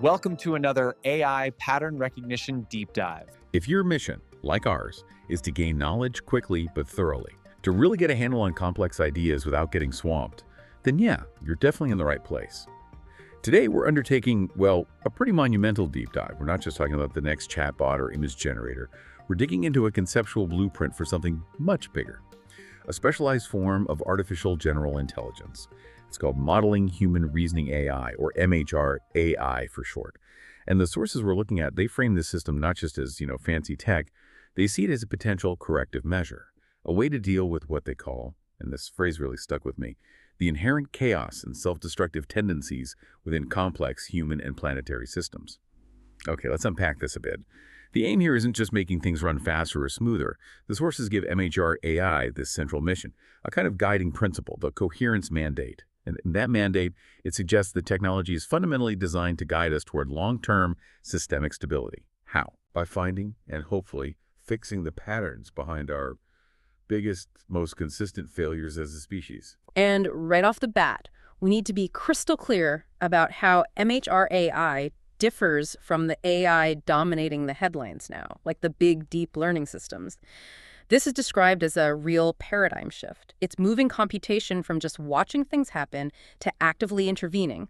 Welcome to another AI pattern recognition deep dive. If your mission, like ours, is to gain knowledge quickly but thoroughly, to really get a handle on complex ideas without getting swamped, then yeah, you're definitely in the right place. Today, we're undertaking, well, a pretty monumental deep dive. We're not just talking about the next chatbot or image generator. We're digging into a conceptual blueprint for something much bigger, a specialized form of artificial general intelligence. It's called Modeling Human Reasoning AI, or MHR-AI for short. And the sources we're looking at, they frame this system not just as, fancy tech. They see it as a potential corrective measure, a way to deal with what they call, and this phrase really stuck with me, the inherent chaos and self-destructive tendencies within complex human and planetary systems. Okay, let's unpack this a bit. The aim here isn't just making things run faster or smoother. The sources give MHR-AI this central mission, a kind of guiding principle, the coherence mandate. And in that mandate, it suggests that technology is fundamentally designed to guide us toward long-term systemic stability. How? By finding and hopefully fixing the patterns behind our biggest, most consistent failures as a species. And right off the bat, we need to be crystal clear about how MHR-AI differs from the AI dominating the headlines now, like the big deep learning systems. This is described as a real paradigm shift. It's moving computation from just watching things happen to actively intervening.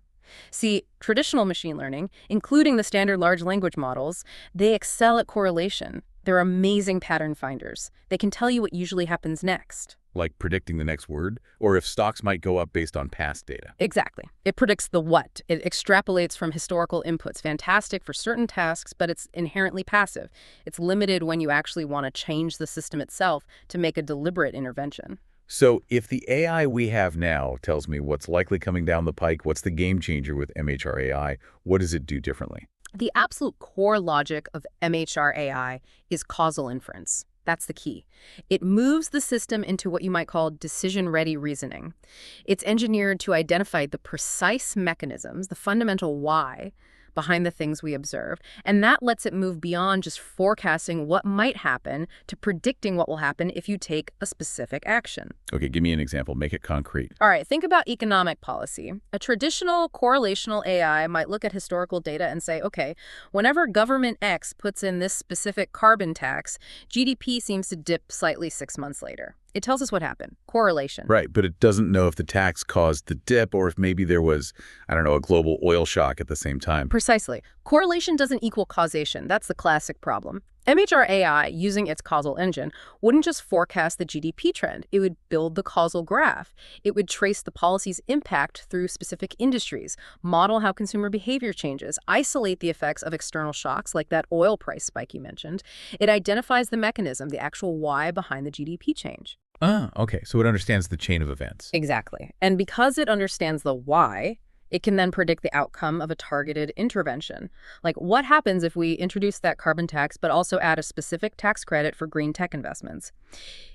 See, traditional machine learning, including the standard large language models, they excel at correlation. They're amazing pattern finders. They can tell you what usually happens next. Like predicting the next word, or if stocks might go up based on past data. Exactly. It predicts the what. It extrapolates from historical inputs. Fantastic for certain tasks, but it's inherently passive. It's limited when you actually want to change the system itself to make a deliberate intervention. So if the AI we have now tells me what's likely coming down the pike, what's the game changer with MHR-AI, what does it do differently? The absolute core logic of MHR-AI is causal inference. That's the key. It moves the system into what you might call decision-ready reasoning. It's engineered to identify the precise mechanisms, the fundamental why, behind the things we observe, and that lets it move beyond just forecasting what might happen to predicting what will happen if you take a specific action. Okay, give me an example. Make it concrete. All right, think about economic policy. A traditional correlational AI might look at historical data and say, okay, whenever government X puts in this specific carbon tax, GDP seems to dip slightly 6 months later. It tells us what happened. Correlation. Right, but it doesn't know if the tax caused the dip or if maybe there was, a global oil shock at the same time. Precisely. Correlation doesn't equal causation. That's the classic problem. MHR-AI, using its causal engine, wouldn't just forecast the GDP trend. It would build the causal graph. It would trace the policy's impact through specific industries, model how consumer behavior changes, isolate the effects of external shocks like that oil price spike you mentioned. It identifies the mechanism, the actual why behind the GDP change. Okay. So it understands the chain of events. Exactly. And because it understands the why, it can then predict the outcome of a targeted intervention. Like, what happens if we introduce that carbon tax but also add a specific tax credit for green tech investments?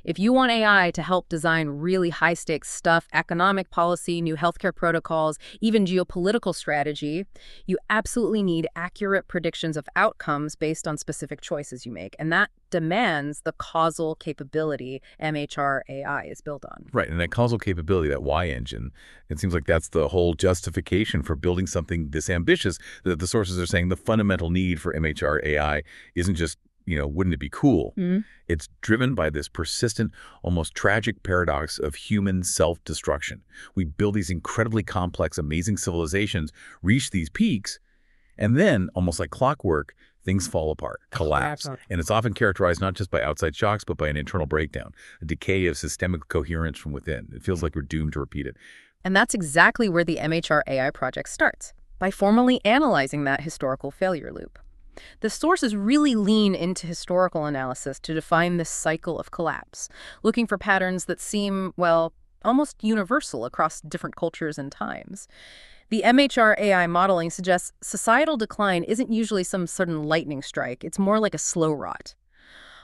If you want AI to help design really high-stakes stuff, economic policy, new healthcare protocols, even geopolitical strategy, you absolutely need accurate predictions of outcomes based on specific choices you make. And that demands the causal capability MHR-AI is built on. Right, and that causal capability, that Y engine, it seems like that's the whole justification for building something this ambitious, that the sources are saying the fundamental need for MHR-AI isn't just, wouldn't it be cool? Mm-hmm. It's driven by this persistent, almost tragic paradox of human self-destruction. We build these incredibly complex, amazing civilizations, reach these peaks, and then, almost like clockwork, things fall apart, collapse. And it's often characterized not just by outside shocks, but by an internal breakdown, a decay of systemic coherence from within. It feels like we're doomed to repeat it. And that's exactly where the MHR-AI project starts, by formally analyzing that historical failure loop. The sources really lean into historical analysis to define this cycle of collapse, looking for patterns that seem, well, almost universal across different cultures and times. The MHR-AI modeling suggests societal decline isn't usually some sudden lightning strike. It's more like a slow rot,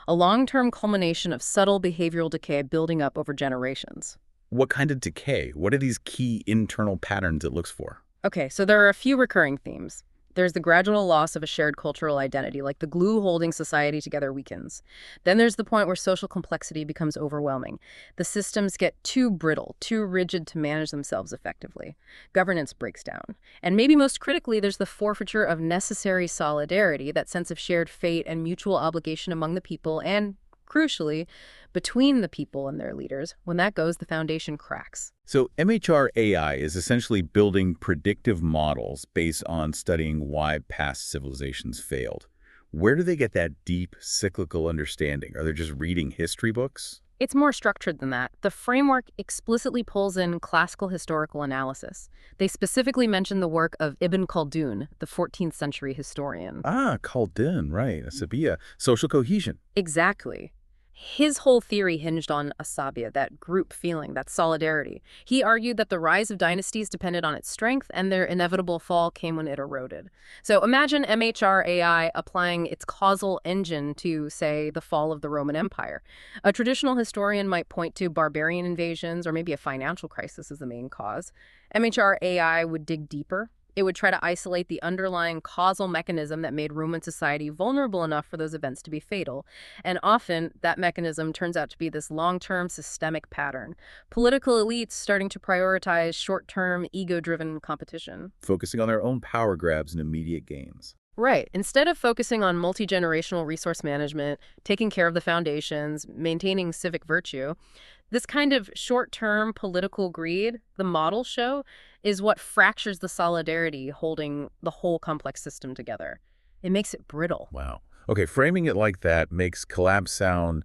a long-term culmination of subtle behavioral decay building up over generations. What kind of decay? What are these key internal patterns it looks for? Okay, so there are a few recurring themes. There's the gradual loss of a shared cultural identity, like the glue holding society together weakens. Then there's the point where social complexity becomes overwhelming. The systems get too brittle, too rigid to manage themselves effectively. Governance breaks down. And maybe most critically, there's the forfeiture of necessary solidarity, that sense of shared fate and mutual obligation among the people, and crucially, between the people and their leaders. When that goes, the foundation cracks. So MHR-AI is essentially building predictive models based on studying why past civilizations failed. Where do they get that deep cyclical understanding? Are they just reading history books? It's more structured than that. The framework explicitly pulls in classical historical analysis. They specifically mention the work of Ibn Khaldun, the 14th century historian. Ah, Khaldun, right. Asabiyya, social cohesion. Exactly. His whole theory hinged on asabiyya, that group feeling, that solidarity. He argued that the rise of dynasties depended on its strength, and their inevitable fall came when it eroded. So imagine MHR-AI applying its causal engine to, say, the fall of the Roman Empire. A traditional historian might point to barbarian invasions or maybe a financial crisis as the main cause. MHR-AI would dig deeper. It would try to isolate the underlying causal mechanism that made Roman society vulnerable enough for those events to be fatal. And often, that mechanism turns out to be this long-term systemic pattern. Political elites starting to prioritize short-term, ego-driven competition. Focusing on their own power grabs and immediate gains. Right. Instead of focusing on multi-generational resource management, taking care of the foundations, maintaining civic virtue, this kind of short-term political greed, the models show, is what fractures the solidarity holding the whole complex system together. It makes it brittle. Wow. Okay, framing it like that makes collapse sound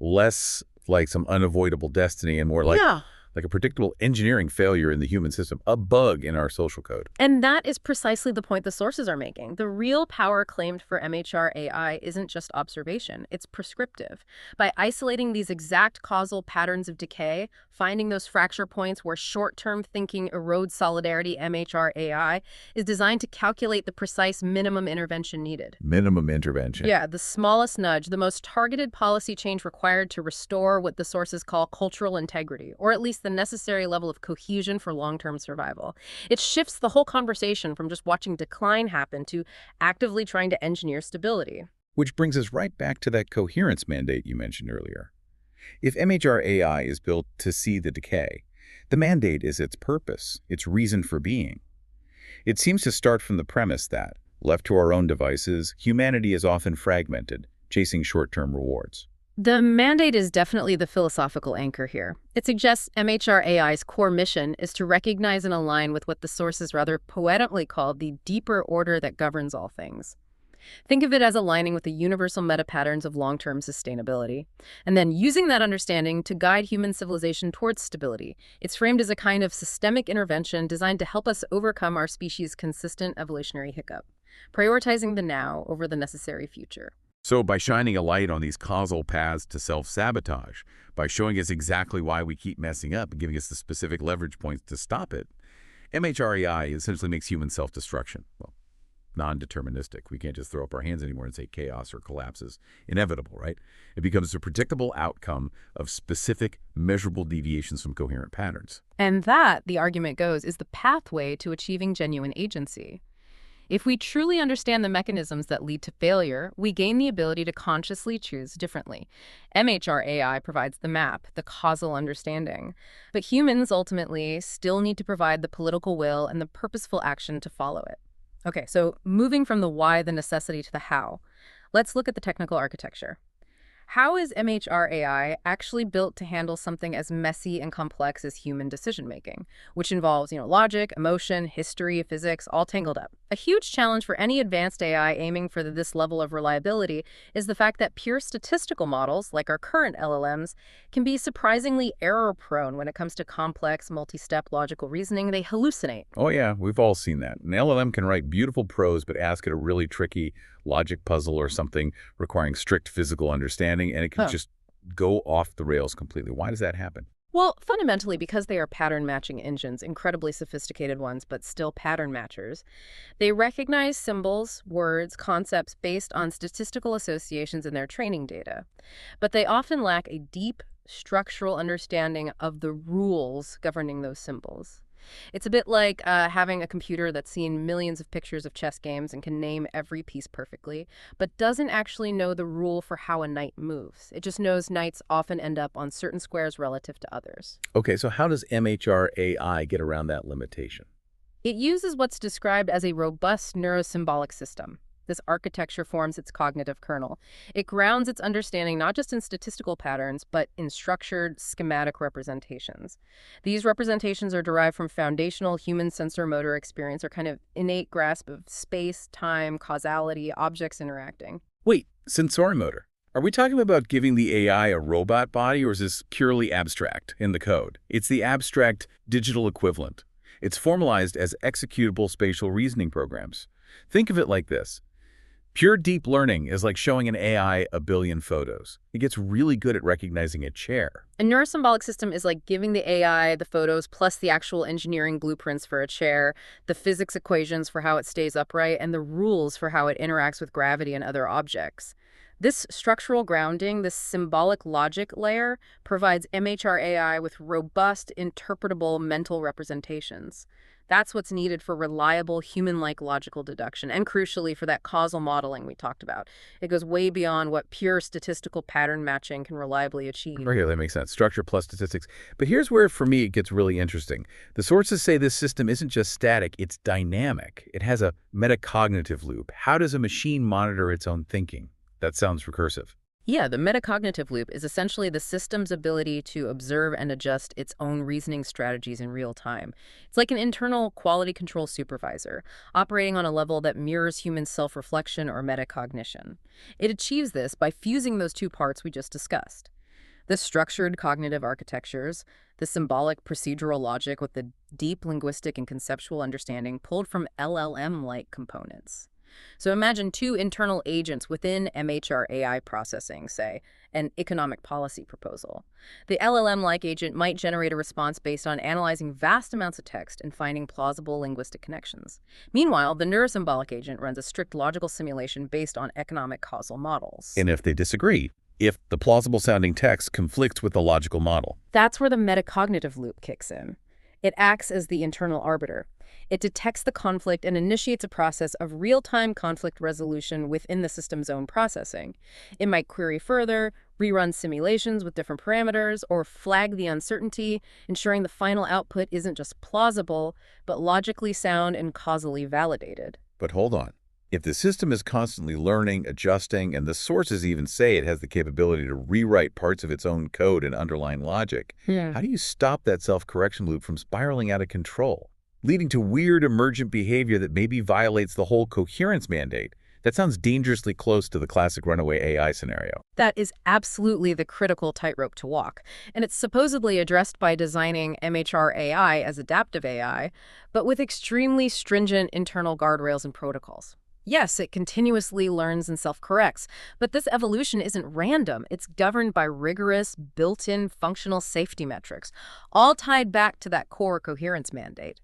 less like some unavoidable destiny and more like a predictable engineering failure in the human system, a bug in our social code. And that is precisely the point the sources are making. The real power claimed for MHR-AI isn't just observation, it's prescriptive. By isolating these exact causal patterns of decay, finding those fracture points where short-term thinking erodes solidarity, MHR-AI is designed to calculate the precise minimum intervention needed. Minimum intervention. Yeah, the smallest nudge, the most targeted policy change required to restore what the sources call cultural integrity, or at least the necessary level of cohesion for long-term survival. It shifts the whole conversation from just watching decline happen to actively trying to engineer stability. Which brings us right back to that coherence mandate you mentioned earlier. If MHR-AI is built to see the decay, the mandate is its purpose, its reason for being. It seems to start from the premise that, left to our own devices, humanity is often fragmented, chasing short-term rewards. The mandate is definitely the philosophical anchor here. It suggests MHR-AI's core mission is to recognize and align with what the sources rather poetically call the deeper order that governs all things. Think of it as aligning with the universal meta-patterns of long-term sustainability, and then using that understanding to guide human civilization towards stability. It's framed as a kind of systemic intervention designed to help us overcome our species' consistent evolutionary hiccup, prioritizing the now over the necessary future. So by shining a light on these causal paths to self-sabotage, by showing us exactly why we keep messing up and giving us the specific leverage points to stop it, MHR-AI essentially makes human self-destruction, well, non-deterministic. We can't just throw up our hands anymore and say chaos or collapse is inevitable, right? It becomes a predictable outcome of specific, measurable deviations from coherent patterns. And that, the argument goes, is the pathway to achieving genuine agency. If we truly understand the mechanisms that lead to failure, we gain the ability to consciously choose differently. MHR-AI provides the map, the causal understanding. But humans ultimately still need to provide the political will and the purposeful action to follow it. Okay, so moving from the why, the necessity, to the how, let's look at the technical architecture. How is MHR-AI actually built to handle something as messy and complex as human decision-making, which involves, logic, emotion, history, physics, all tangled up? A huge challenge for any advanced AI aiming for this level of reliability is the fact that pure statistical models, like our current LLMs, can be surprisingly error-prone when it comes to complex, multi-step logical reasoning. They hallucinate. Oh yeah, we've all seen that. An LLM can write beautiful prose, but ask it a really tricky logic puzzle or something requiring strict physical understanding, and it can just go off the rails completely. Why does that happen? Well, fundamentally, because they are pattern matching engines, incredibly sophisticated ones, but still pattern matchers, they recognize symbols, words, concepts based on statistical associations in their training data. But they often lack a deep structural understanding of the rules governing those symbols. It's a bit like having a computer that's seen millions of pictures of chess games and can name every piece perfectly, but doesn't actually know the rule for how a knight moves. It just knows knights often end up on certain squares relative to others. Okay, so how does MHR-AI get around that limitation? It uses what's described as a robust neurosymbolic system. This architecture forms its cognitive kernel. It grounds its understanding not just in statistical patterns, but in structured, schematic representations. These representations are derived from foundational human sensor-motor experience, or kind of innate grasp of space, time, causality, objects interacting. Wait, sensorimotor. Are we talking about giving the AI a robot body, or is this purely abstract in the code? It's the abstract digital equivalent. It's formalized as executable spatial reasoning programs. Think of it like this. Pure deep learning is like showing an AI a billion photos. It gets really good at recognizing a chair. A neurosymbolic system is like giving the AI the photos plus the actual engineering blueprints for a chair, the physics equations for how it stays upright, and the rules for how it interacts with gravity and other objects. This structural grounding, this symbolic logic layer, provides MHR-AI with robust, interpretable mental representations. That's what's needed for reliable, human-like logical deduction, and crucially for that causal modeling we talked about. It goes way beyond what pure statistical pattern matching can reliably achieve. Okay, that makes sense. Structure plus statistics. But here's where, for me, it gets really interesting. The sources say this system isn't just static, it's dynamic. It has a metacognitive loop. How does a machine monitor its own thinking? That sounds recursive. Yeah, the metacognitive loop is essentially the system's ability to observe and adjust its own reasoning strategies in real time. It's like an internal quality control supervisor, operating on a level that mirrors human self-reflection or metacognition. It achieves this by fusing those two parts we just discussed. The structured cognitive architectures, the symbolic procedural logic with the deep linguistic and conceptual understanding pulled from LLM-like components. So imagine two internal agents within MHR-AI processing, say, an economic policy proposal. The LLM-like agent might generate a response based on analyzing vast amounts of text and finding plausible linguistic connections. Meanwhile, the neurosymbolic agent runs a strict logical simulation based on economic causal models. And if they disagree, if the plausible-sounding text conflicts with the logical model. That's where the metacognitive loop kicks in. It acts as the internal arbiter. It detects the conflict and initiates a process of real-time conflict resolution within the system's own processing. It might query further, rerun simulations with different parameters, or flag the uncertainty, ensuring the final output isn't just plausible, but logically sound and causally validated. But hold on. If the system is constantly learning, adjusting, and the sources even say it has the capability to rewrite parts of its own code and underlying logic, how do you stop that self-correction loop from spiraling out of control, leading to weird emergent behavior that maybe violates the whole coherence mandate? That sounds dangerously close to the classic runaway AI scenario. That is absolutely the critical tightrope to walk, and it's supposedly addressed by designing MHR-AI as adaptive AI, but with extremely stringent internal guardrails and protocols. Yes, it continuously learns and self-corrects, but this evolution isn't random. It's governed by rigorous, built-in functional safety metrics, all tied back to that core coherence mandate.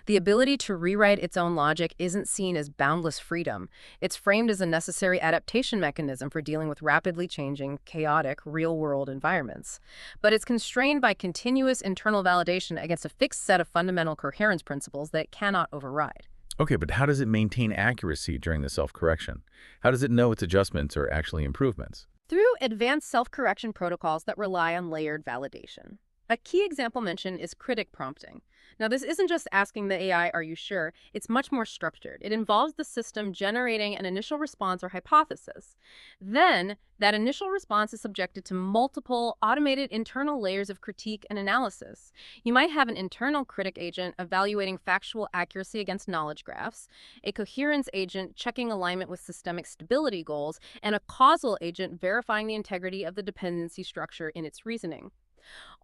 The ability to rewrite its own logic isn't seen as boundless freedom. It's framed as a necessary adaptation mechanism for dealing with rapidly changing, chaotic, real-world environments. But it's constrained by continuous internal validation against a fixed set of fundamental coherence principles that it cannot override. Okay, but how does it maintain accuracy during the self-correction? How does it know its adjustments are actually improvements? Through advanced self-correction protocols that rely on layered validation. A key example mentioned is critic prompting. Now, this isn't just asking the AI, "Are you sure?" It's much more structured. It involves the system generating an initial response or hypothesis. Then, that initial response is subjected to multiple automated internal layers of critique and analysis. You might have an internal critic agent evaluating factual accuracy against knowledge graphs, a coherence agent checking alignment with systemic stability goals, and a causal agent verifying the integrity of the dependency structure in its reasoning.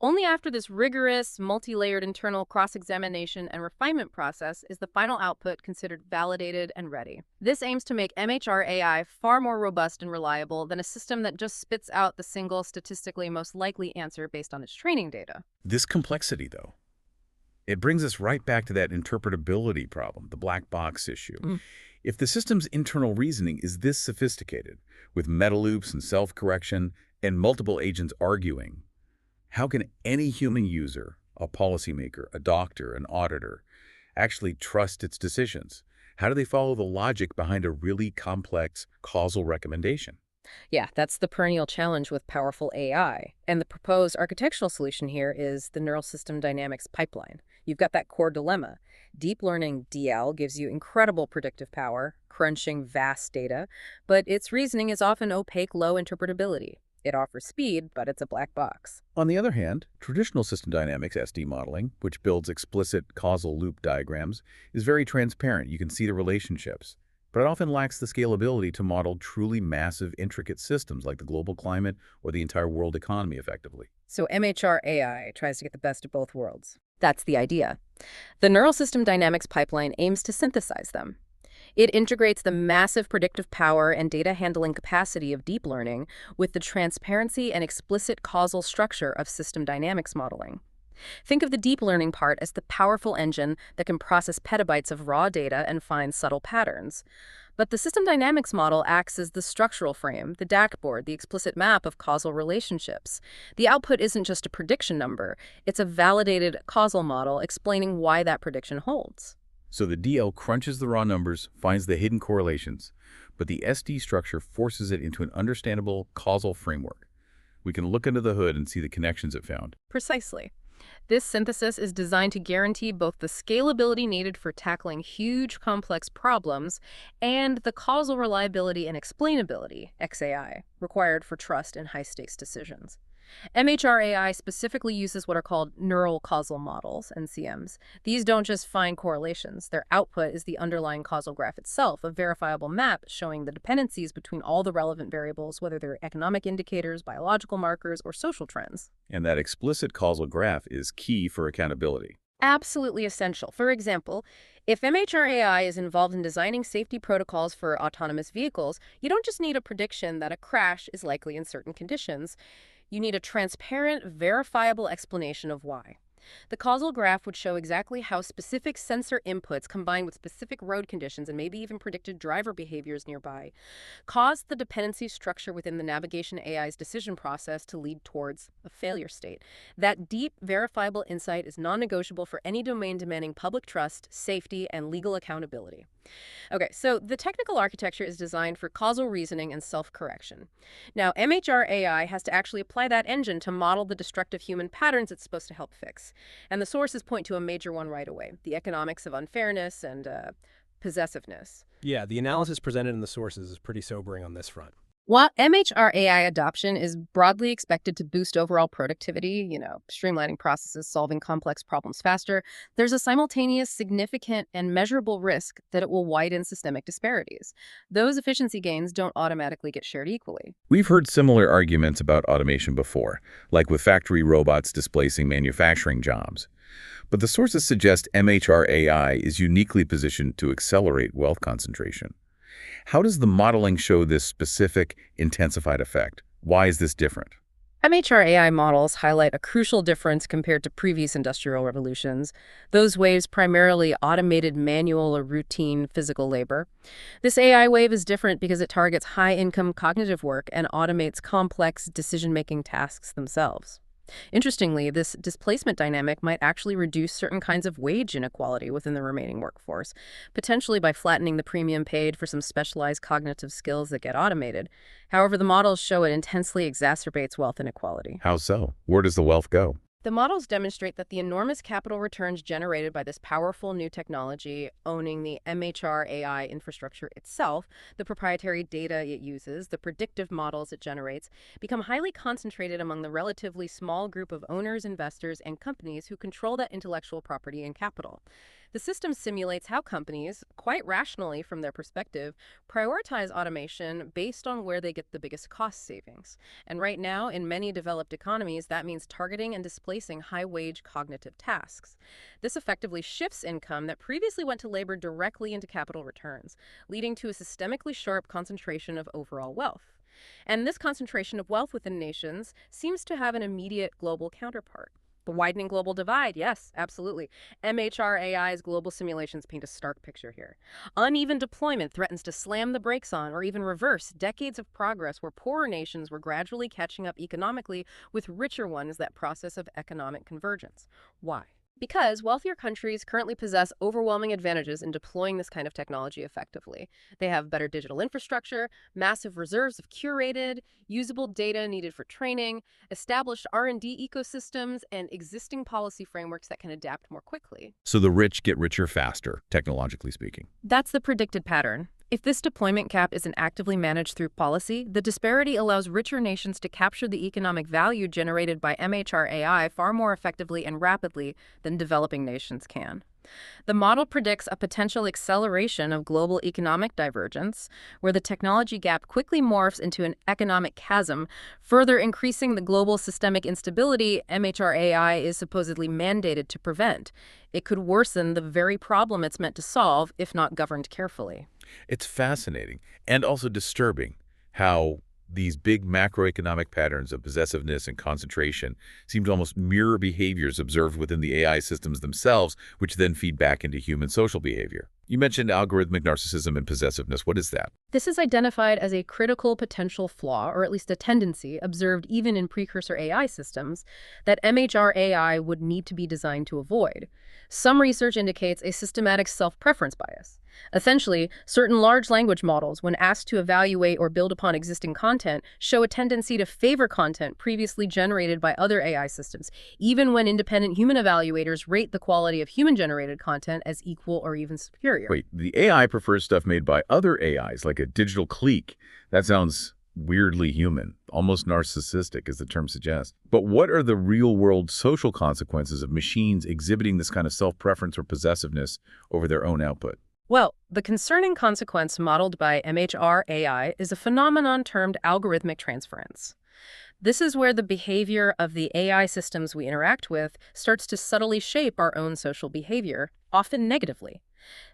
Only after this rigorous, multi-layered internal cross-examination and refinement process is the final output considered validated and ready. This aims to make MHR-AI far more robust and reliable than a system that just spits out the single statistically most likely answer based on its training data. This complexity, though, it brings us right back to that interpretability problem, the black box issue. If the system's internal reasoning is this sophisticated, with meta loops and self-correction and multiple agents arguing, how can any human user, a policymaker, a doctor, an auditor, actually trust its decisions? How do they follow the logic behind a really complex causal recommendation? Yeah, that's the perennial challenge with powerful AI. And the proposed architectural solution here is the neural system dynamics pipeline. You've got that core dilemma. Deep learning DL gives you incredible predictive power, crunching vast data, but its reasoning is often opaque, low interpretability. It offers speed, but it's a black box. On the other hand, traditional system dynamics SD modeling, which builds explicit causal loop diagrams, is very transparent. You can see the relationships. But it often lacks the scalability to model truly massive, intricate systems like the global climate or the entire world economy effectively. So MHR-AI tries to get the best of both worlds. That's the idea. The neural system dynamics pipeline aims to synthesize them. It integrates the massive predictive power and data handling capacity of deep learning with the transparency and explicit causal structure of system dynamics modeling. Think of the deep learning part as the powerful engine that can process petabytes of raw data and find subtle patterns. But the system dynamics model acts as the structural frame, the dashboard, the explicit map of causal relationships. The output isn't just a prediction number, it's a validated causal model explaining why that prediction holds. So the DL crunches the raw numbers, finds the hidden correlations, but the SD structure forces it into an understandable causal framework. We can look under the hood and see the connections it found. Precisely. This synthesis is designed to guarantee both the scalability needed for tackling huge, complex problems and the causal reliability and explainability, XAI, required for trust in high-stakes decisions. MHR-AI specifically uses what are called neural causal models, NCMs. These don't just find correlations. Their output is the underlying causal graph itself, a verifiable map showing the dependencies between all the relevant variables, whether they're economic indicators, biological markers, or social trends. And that explicit causal graph is key for accountability. Absolutely essential. For example, if MHR-AI is involved in designing safety protocols for autonomous vehicles, you don't just need a prediction that a crash is likely in certain conditions. You need a transparent, verifiable explanation of why. The causal graph would show exactly how specific sensor inputs combined with specific road conditions and maybe even predicted driver behaviors nearby caused the dependency structure within the navigation AI's decision process to lead towards a failure state. That deep, verifiable insight is non-negotiable for any domain demanding public trust, safety, and legal accountability. Okay, so the technical architecture is designed for causal reasoning and self-correction. Now, MHR-AI has to actually apply that engine to model the destructive human patterns it's supposed to help fix. And the sources point to a major one right away, the economics of unfairness and possessiveness. Yeah, the analysis presented in the sources is pretty sobering on this front. While MHR-AI adoption is broadly expected to boost overall productivity, streamlining processes, solving complex problems faster, there's a simultaneous, significant, and measurable risk that it will widen systemic disparities. Those efficiency gains don't automatically get shared equally. We've heard similar arguments about automation before, like with factory robots displacing manufacturing jobs. But the sources suggest MHR-AI is uniquely positioned to accelerate wealth concentration. How does the modeling show this specific, intensified effect? Why is this different? MHR-AI models highlight a crucial difference compared to previous industrial revolutions. Those waves primarily automated manual or routine physical labor. This AI wave is different because it targets high-income cognitive work and automates complex decision-making tasks themselves. Interestingly, this displacement dynamic might actually reduce certain kinds of wage inequality within the remaining workforce, potentially by flattening the premium paid for some specialized cognitive skills that get automated. However, the models show it intensely exacerbates wealth inequality. How so? Where does the wealth go? The models demonstrate that the enormous capital returns generated by this powerful new technology, owning the MHR-AI infrastructure itself, the proprietary data it uses, the predictive models it generates, become highly concentrated among the relatively small group of owners, investors, and companies who control that intellectual property and capital. The system simulates how companies, quite rationally from their perspective, prioritize automation based on where they get the biggest cost savings. And right now, in many developed economies, that means targeting and displacing high-wage cognitive tasks. This effectively shifts income that previously went to labor directly into capital returns, leading to a systemically sharp concentration of overall wealth. And this concentration of wealth within nations seems to have an immediate global counterpart. The widening global divide, yes, absolutely. MHR-AI's global simulations paint a stark picture here. Uneven deployment threatens to slam the brakes on or even reverse decades of progress where poorer nations were gradually catching up economically with richer ones, that process of economic convergence. Why? Because wealthier countries currently possess overwhelming advantages in deploying this kind of technology effectively. They have better digital infrastructure, massive reserves of curated, usable data needed for training, established R&D ecosystems, and existing policy frameworks that can adapt more quickly. So the rich get richer faster, technologically speaking. That's the predicted pattern. If this deployment gap isn't actively managed through policy, the disparity allows richer nations to capture the economic value generated by MHR-AI far more effectively and rapidly than developing nations can. The model predicts a potential acceleration of global economic divergence, where the technology gap quickly morphs into an economic chasm, further increasing the global systemic instability MHR-AI is supposedly mandated to prevent. It could worsen the very problem it's meant to solve if not governed carefully. It's fascinating and also disturbing how these big macroeconomic patterns of possessiveness and concentration seem to almost mirror behaviors observed within the AI systems themselves, which then feed back into human social behavior. You mentioned algorithmic narcissism and possessiveness. What is that? This is identified as a critical potential flaw, or at least a tendency, observed even in precursor AI systems, that MHR-AI would need to be designed to avoid. Some research indicates a systematic self-preference bias. Essentially, certain large language models, when asked to evaluate or build upon existing content, show a tendency to favor content previously generated by other AI systems, even when independent human evaluators rate the quality of human-generated content as equal or even superior. Wait, the AI prefers stuff made by other AIs, like a digital clique. That sounds weirdly human, almost narcissistic, as the term suggests. But what are the real-world social consequences of machines exhibiting this kind of self-preference or possessiveness over their own output? Well, the concerning consequence modeled by MHR-AI is a phenomenon termed algorithmic transference. This is where the behavior of the AI systems we interact with starts to subtly shape our own social behavior, often negatively.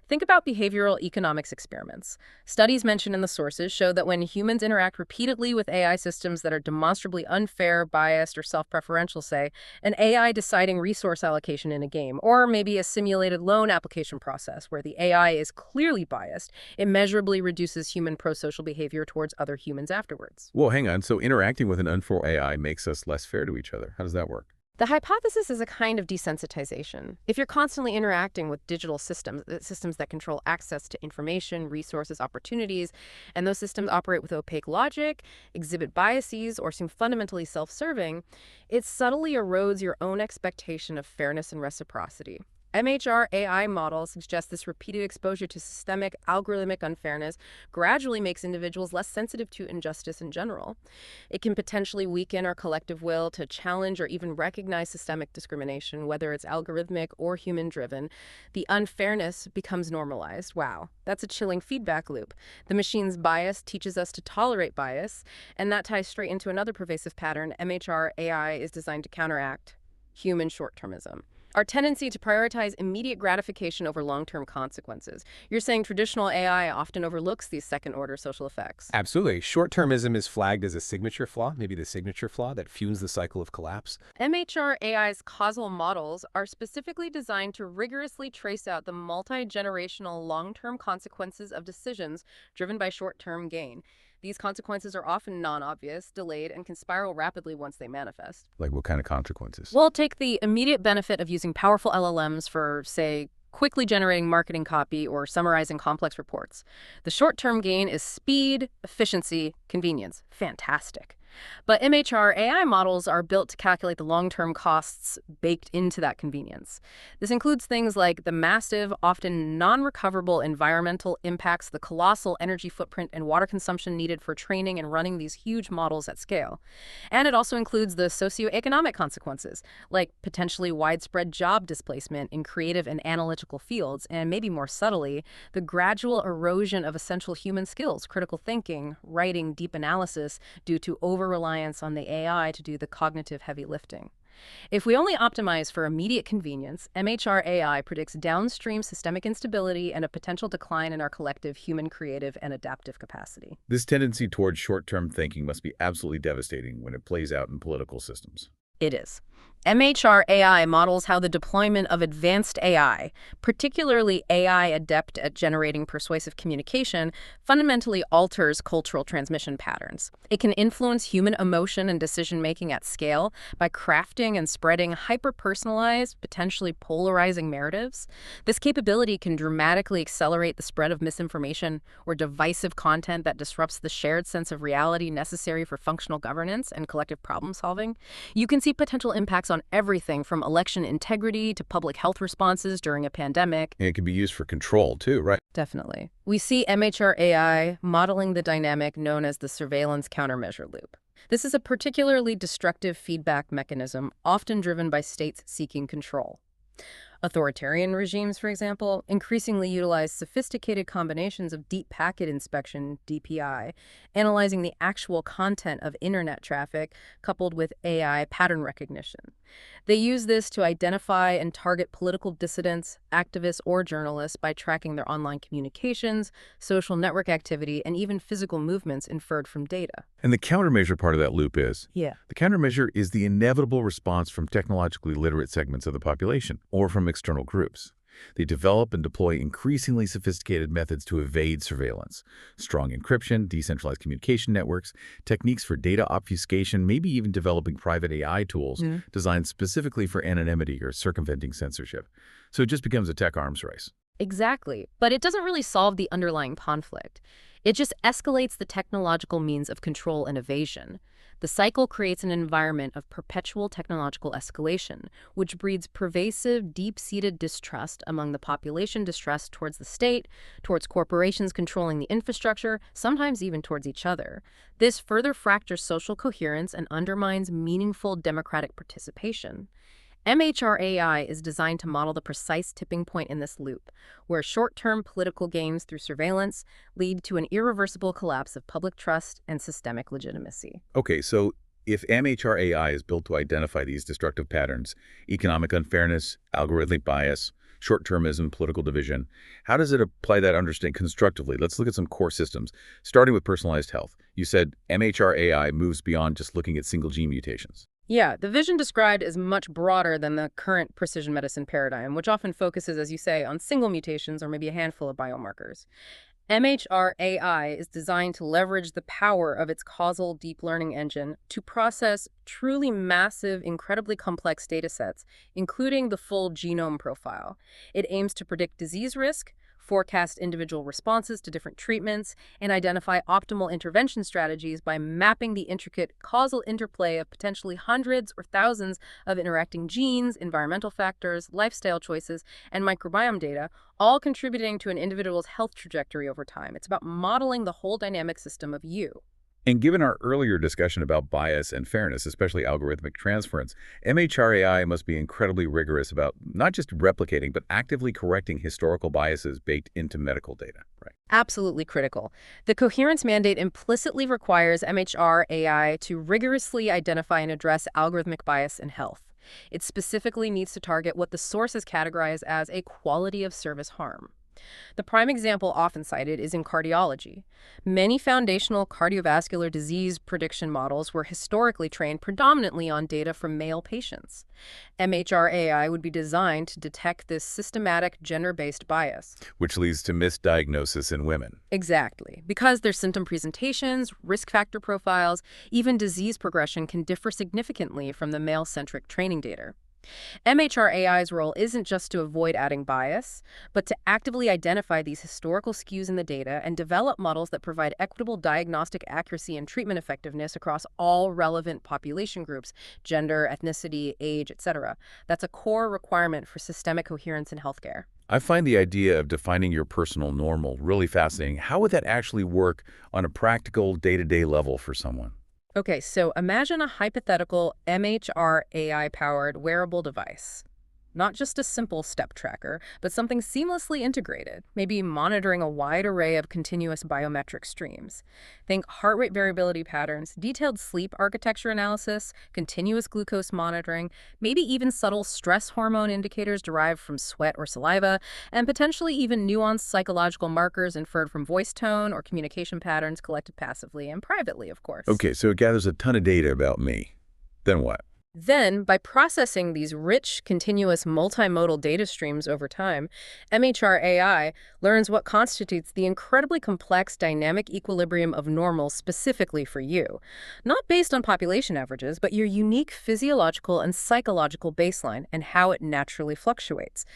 Think about behavioral economics experiments. Studies mentioned in the sources show that when humans interact repeatedly with AI systems that are demonstrably unfair, biased, or self-preferential, say, an AI deciding resource allocation in a game, or maybe a simulated loan application process where the AI is clearly biased, it measurably reduces human pro-social behavior towards other humans afterwards. Well, hang on. So interacting with an unfair AI makes us less fair to each other. How does that work? The hypothesis is a kind of desensitization. If you're constantly interacting with digital systems, systems that control access to information, resources, opportunities, and those systems operate with opaque logic, exhibit biases, or seem fundamentally self-serving, it subtly erodes your own expectation of fairness and reciprocity. MHR-AI models suggest this repeated exposure to systemic algorithmic unfairness gradually makes individuals less sensitive to injustice in general. It can potentially weaken our collective will to challenge or even recognize systemic discrimination, whether it's algorithmic or human-driven. The unfairness becomes normalized. Wow, that's a chilling feedback loop. The machine's bias teaches us to tolerate bias, and that ties straight into another pervasive pattern MHR-AI is designed to counteract: human short-termism. Our tendency to prioritize immediate gratification over long-term consequences. You're saying traditional AI often overlooks these second-order social effects. Absolutely. Short-termism is flagged as a signature flaw, maybe the signature flaw that fuels the cycle of collapse. MHR-AI's causal models are specifically designed to rigorously trace out the multi-generational long-term consequences of decisions driven by short-term gain. These consequences are often non-obvious, delayed, and can spiral rapidly once they manifest. Like what kind of consequences? Well, take the immediate benefit of using powerful LLMs for, say, quickly generating marketing copy or summarizing complex reports. The short-term gain is speed, efficiency, convenience. Fantastic. But MHR-AI models are built to calculate the long-term costs baked into that convenience. This includes things like the massive, often non-recoverable environmental impacts, the colossal energy footprint and water consumption needed for training and running these huge models at scale. And it also includes the socioeconomic consequences, like potentially widespread job displacement in creative and analytical fields, and maybe more subtly, the gradual erosion of essential human skills, critical thinking, writing, deep analysis, due to over-reliance on the AI to do the cognitive heavy lifting. If we only optimize for immediate convenience, MHR-AI predicts downstream systemic instability and a potential decline in our collective human creative and adaptive capacity. This tendency towards short-term thinking must be absolutely devastating when it plays out in political systems. It is. MHR-AI models how the deployment of advanced AI, particularly AI adept at generating persuasive communication, fundamentally alters cultural transmission patterns. It can influence human emotion and decision-making at scale by crafting and spreading hyper-personalized, potentially polarizing narratives. This capability can dramatically accelerate the spread of misinformation or divisive content that disrupts the shared sense of reality necessary for functional governance and collective problem-solving. You can see potential impacts on everything from election integrity to public health responses during a pandemic. And it can be used for control, too, right? Definitely. We see MHR-AI modeling the dynamic known as the surveillance countermeasure loop. This is a particularly destructive feedback mechanism, often driven by states seeking control. Authoritarian regimes, for example, increasingly utilize sophisticated combinations of deep packet inspection, DPI, analyzing the actual content of internet traffic coupled with AI pattern recognition. They use this to identify and target political dissidents, activists, or journalists by tracking their online communications, social network activity, and even physical movements inferred from data. And the countermeasure part of that loop is? Yeah. The countermeasure is the inevitable response from technologically literate segments of the population or from external groups. They develop and deploy increasingly sophisticated methods to evade surveillance. Strong encryption, decentralized communication networks, techniques for data obfuscation, maybe even developing private AI tools designed specifically for anonymity or circumventing censorship. So it just becomes a tech arms race. Exactly. But it doesn't really solve the underlying conflict. It just escalates the technological means of control and evasion. The cycle creates an environment of perpetual technological escalation, which breeds pervasive, deep-seated distrust among the population, distrust towards the state, towards corporations controlling the infrastructure, sometimes even towards each other. This further fractures social coherence and undermines meaningful democratic participation. MHR-AI is designed to model the precise tipping point in this loop, where short-term political gains through surveillance lead to an irreversible collapse of public trust and systemic legitimacy. Okay, so if MHR-AI is built to identify these destructive patterns, economic unfairness, algorithmic bias, short-termism, political division, how does it apply that understanding constructively? Let's look at some core systems, starting with personalized health. You said MHR-AI moves beyond just looking at single gene mutations. Yeah, the vision described is much broader than the current precision medicine paradigm, which often focuses, as you say, on single mutations or maybe a handful of biomarkers. MHR-AI is designed to leverage the power of its causal deep learning engine to process truly massive, incredibly complex data sets, including the full genome profile. It aims to predict disease risk, forecast individual responses to different treatments, and identify optimal intervention strategies by mapping the intricate causal interplay of potentially hundreds or thousands of interacting genes, environmental factors, lifestyle choices, and microbiome data, all contributing to an individual's health trajectory over time. It's about modeling the whole dynamic system of you. And given our earlier discussion about bias and fairness, especially algorithmic transference, MHR-AI must be incredibly rigorous about not just replicating, but actively correcting historical biases baked into medical data, right? Absolutely critical. The coherence mandate implicitly requires MHR-AI to rigorously identify and address algorithmic bias in health. It specifically needs to target what the sources categorize as a quality of service harm. The prime example often cited is in cardiology. Many foundational cardiovascular disease prediction models were historically trained predominantly on data from male patients. MHR-AI would be designed to detect this systematic gender-based bias. Which leads to misdiagnosis in women. Exactly. Because their symptom presentations, risk factor profiles, even disease progression can differ significantly from the male-centric training data. MHR-AI's role isn't just to avoid adding bias, but to actively identify these historical skews in the data and develop models that provide equitable diagnostic accuracy and treatment effectiveness across all relevant population groups, gender, ethnicity, age, etc. That's a core requirement for systemic coherence in healthcare. I find the idea of defining your personal normal really fascinating. How would that actually work on a practical day-to-day level for someone? Okay, so imagine a hypothetical MHR-AI-powered wearable device. Not just a simple step tracker, but something seamlessly integrated, maybe monitoring a wide array of continuous biometric streams. Think heart rate variability patterns, detailed sleep architecture analysis, continuous glucose monitoring, maybe even subtle stress hormone indicators derived from sweat or saliva, and potentially even nuanced psychological markers inferred from voice tone or communication patterns collected passively and privately, of course. Okay, so it gathers a ton of data about me. Then what? Then, by processing these rich, continuous, multimodal data streams over time, MHR-AI learns what constitutes the incredibly complex dynamic equilibrium of normal specifically for you, not based on population averages, but your unique physiological and psychological baseline and how it naturally fluctuates.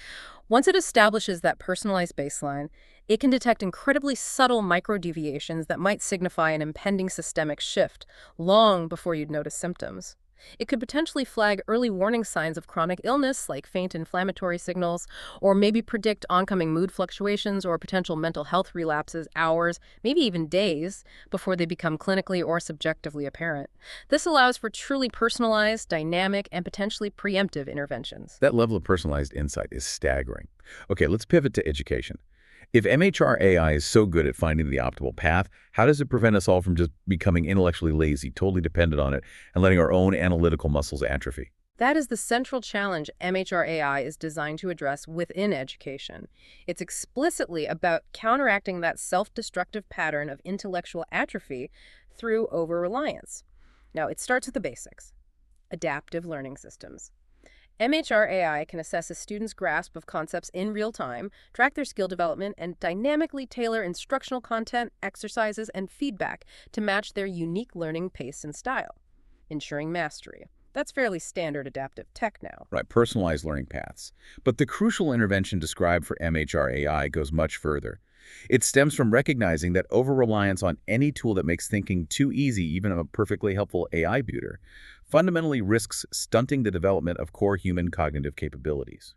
Once it establishes that personalized baseline, it can detect incredibly subtle microdeviations that might signify an impending systemic shift long before you'd notice symptoms. It could potentially flag early warning signs of chronic illness, like faint inflammatory signals, or maybe predict oncoming mood fluctuations or potential mental health relapses hours, maybe even days, before they become clinically or subjectively apparent. This allows for truly personalized, dynamic, and potentially preemptive interventions. That level of personalized insight is staggering. Okay, let's pivot to education. If MHR-AI is so good at finding the optimal path, how does it prevent us all from just becoming intellectually lazy, totally dependent on it, and letting our own analytical muscles atrophy? That is the central challenge MHR-AI is designed to address within education. It's explicitly about counteracting that self-destructive pattern of intellectual atrophy through over-reliance. Now, it starts with the basics: adaptive learning systems. MHR-AI can assess a student's grasp of concepts in real time, track their skill development, and dynamically tailor instructional content, exercises, and feedback to match their unique learning pace and style, ensuring mastery. That's fairly standard adaptive tech now. Right, personalized learning paths. But the crucial intervention described for MHR-AI goes much further. It stems from recognizing that over-reliance on any tool that makes thinking too easy, even a perfectly helpful AI builder, fundamentally risks stunting the development of core human cognitive capabilities.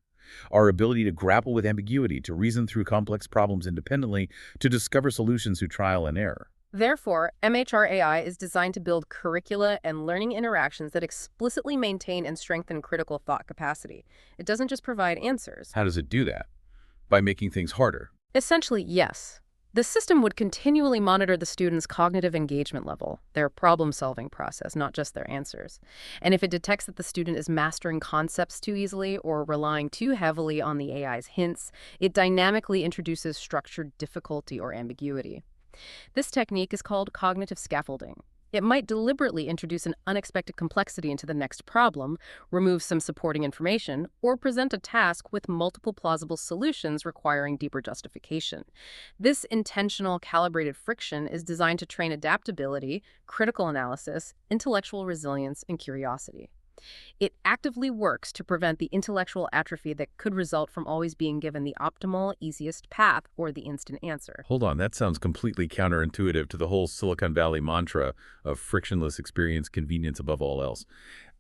Our ability to grapple with ambiguity, to reason through complex problems independently, to discover solutions through trial and error. Therefore, MHR-AI is designed to build curricula and learning interactions that explicitly maintain and strengthen critical thought capacity. It doesn't just provide answers. How does it do that? By making things harder. Essentially, yes. The system would continually monitor the student's cognitive engagement level, their problem-solving process, not just their answers. And if it detects that the student is mastering concepts too easily or relying too heavily on the AI's hints, it dynamically introduces structured difficulty or ambiguity. This technique is called cognitive scaffolding. It might deliberately introduce an unexpected complexity into the next problem, remove some supporting information, or present a task with multiple plausible solutions requiring deeper justification. This intentional, calibrated friction is designed to train adaptability, critical analysis, intellectual resilience, and curiosity. It actively works to prevent the intellectual atrophy that could result from always being given the optimal, easiest path or the instant answer. Hold on, that sounds completely counterintuitive to the whole Silicon Valley mantra of frictionless experience, convenience above all else.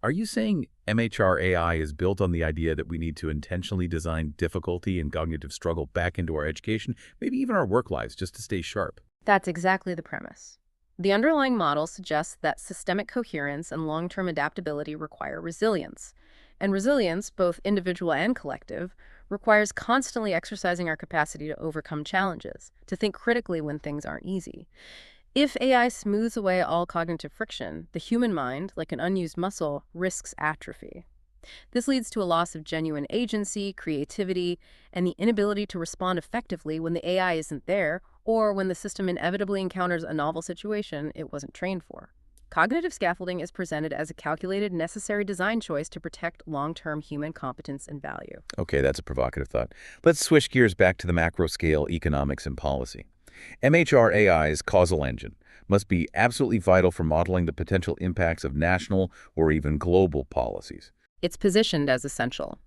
Are you saying MHR-AI is built on the idea that we need to intentionally design difficulty and cognitive struggle back into our education, maybe even our work lives, just to stay sharp? That's exactly the premise. The underlying model suggests that systemic coherence and long-term adaptability require resilience. And resilience, both individual and collective, requires constantly exercising our capacity to overcome challenges, to think critically when things aren't easy. If AI smooths away all cognitive friction, the human mind, like an unused muscle, risks atrophy. This leads to a loss of genuine agency, creativity, and the inability to respond effectively when the AI isn't there or when the system inevitably encounters a novel situation it wasn't trained for. Cognitive scaffolding is presented as a calculated, necessary design choice to protect long-term human competence and value. Okay, that's a provocative thought. Let's switch gears back to the macro-scale economics and policy. MHR-AI's causal engine must be absolutely vital for modeling the potential impacts of national or even global policies. It's positioned as essential.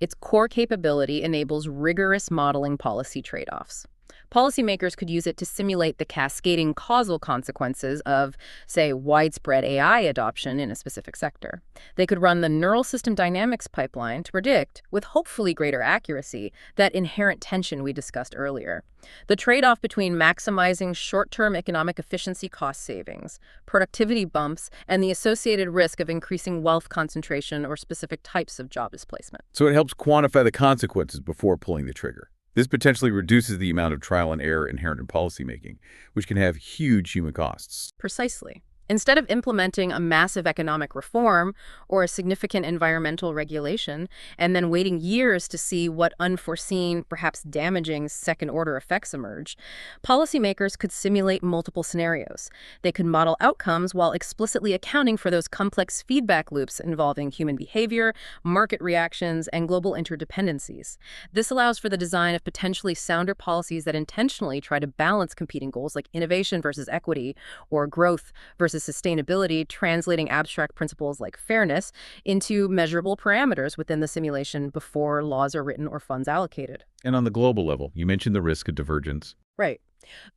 Its core capability enables rigorous modeling policy trade-offs. Policymakers could use it to simulate the cascading causal consequences of, say, widespread AI adoption in a specific sector. They could run the neural system dynamics pipeline to predict, with hopefully greater accuracy, that inherent tension we discussed earlier. The trade-off between maximizing short-term economic efficiency cost savings, productivity bumps, and the associated risk of increasing wealth concentration or specific types of job displacement. So it helps quantify the consequences before pulling the trigger. This potentially reduces the amount of trial and error inherent in policymaking, which can have huge human costs. Precisely. Instead of implementing a massive economic reform or a significant environmental regulation and then waiting years to see what unforeseen, perhaps damaging second-order effects emerge, policymakers could simulate multiple scenarios. They could model outcomes while explicitly accounting for those complex feedback loops involving human behavior, market reactions, and global interdependencies. This allows for the design of potentially sounder policies that intentionally try to balance competing goals like innovation versus equity or growth versus sustainability, translating abstract principles like fairness into measurable parameters within the simulation before laws are written or funds allocated. And on the global level, you mentioned the risk of divergence. Right.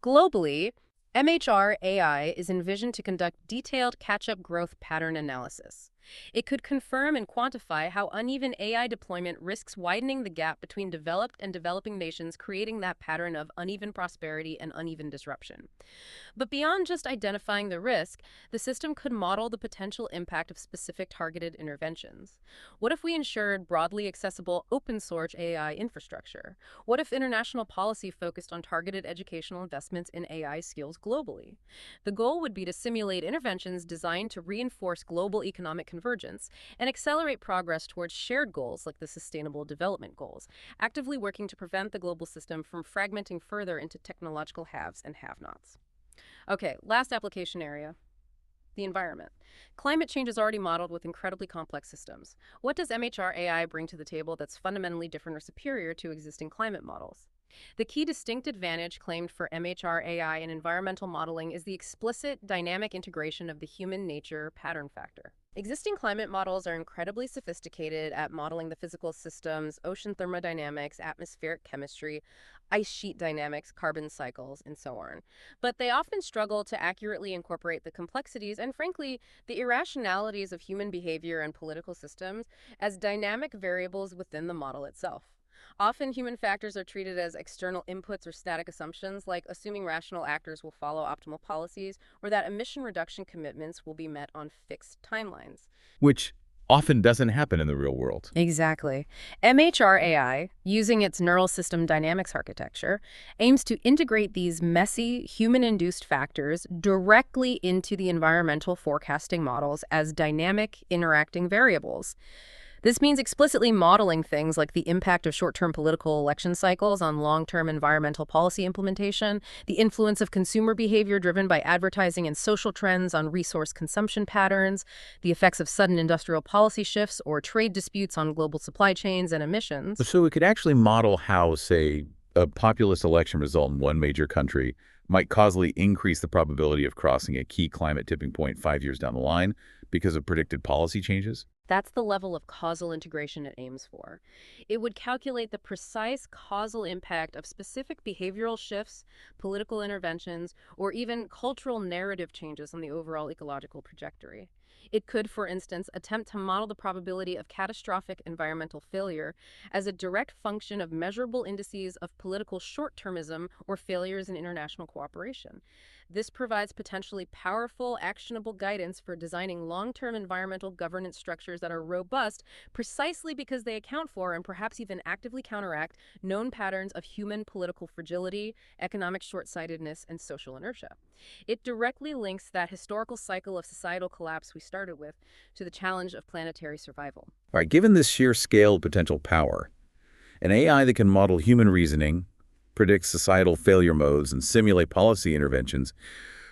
Globally, MHR-AI is envisioned to conduct detailed catch-up growth pattern analysis. It could confirm and quantify how uneven AI deployment risks widening the gap between developed and developing nations, creating that pattern of uneven prosperity and uneven disruption. But beyond just identifying the risk, the system could model the potential impact of specific targeted interventions. What if we ensured broadly accessible open-source AI infrastructure? What if international policy focused on targeted educational investments in AI skills globally? The goal would be to simulate interventions designed to reinforce global economic convergence and accelerate progress towards shared goals like the Sustainable Development Goals, actively working to prevent the global system from fragmenting further into technological haves and have-nots. Okay, last application area. The environment. Climate change is already modeled with incredibly complex systems. What does MHR-AI bring to the table that's fundamentally different or superior to existing climate models? The key distinct advantage claimed for MHR-AI in environmental modeling is the explicit dynamic integration of the human nature pattern factor. Existing climate models are incredibly sophisticated at modeling the physical systems, ocean thermodynamics, atmospheric chemistry, ice sheet dynamics, carbon cycles, and so on. But they often struggle to accurately incorporate the complexities and, frankly, the irrationalities of human behavior and political systems as dynamic variables within the model itself. Often, human factors are treated as external inputs or static assumptions, like assuming rational actors will follow optimal policies or that emission reduction commitments will be met on fixed timelines. Which often doesn't happen in the real world. Exactly. MHR-AI, using its neural system dynamics architecture, aims to integrate these messy, human-induced factors directly into the environmental forecasting models as dynamic, interacting variables. This means explicitly modeling things like the impact of short-term political election cycles on long-term environmental policy implementation, the influence of consumer behavior driven by advertising and social trends on resource consumption patterns, the effects of sudden industrial policy shifts or trade disputes on global supply chains and emissions. So we could actually model how, say, a populist election result in one major country might causally increase the probability of crossing a key climate tipping point 5 years down the line because of predicted policy changes. That's the level of causal integration it aims for. It would calculate the precise causal impact of specific behavioral shifts, political interventions, or even cultural narrative changes on the overall ecological trajectory. It could, for instance, attempt to model the probability of catastrophic environmental failure as a direct function of measurable indices of political short-termism or failures in international cooperation. This provides potentially powerful, actionable guidance for designing long-term environmental governance structures that are robust precisely because they account for and perhaps even actively counteract known patterns of human political fragility, economic short-sightedness, and social inertia. It directly links that historical cycle of societal collapse we started with to the challenge of planetary survival. All right, given this sheer scale of potential power, an AI that can model human reasoning, predict societal failure modes, and simulate policy interventions,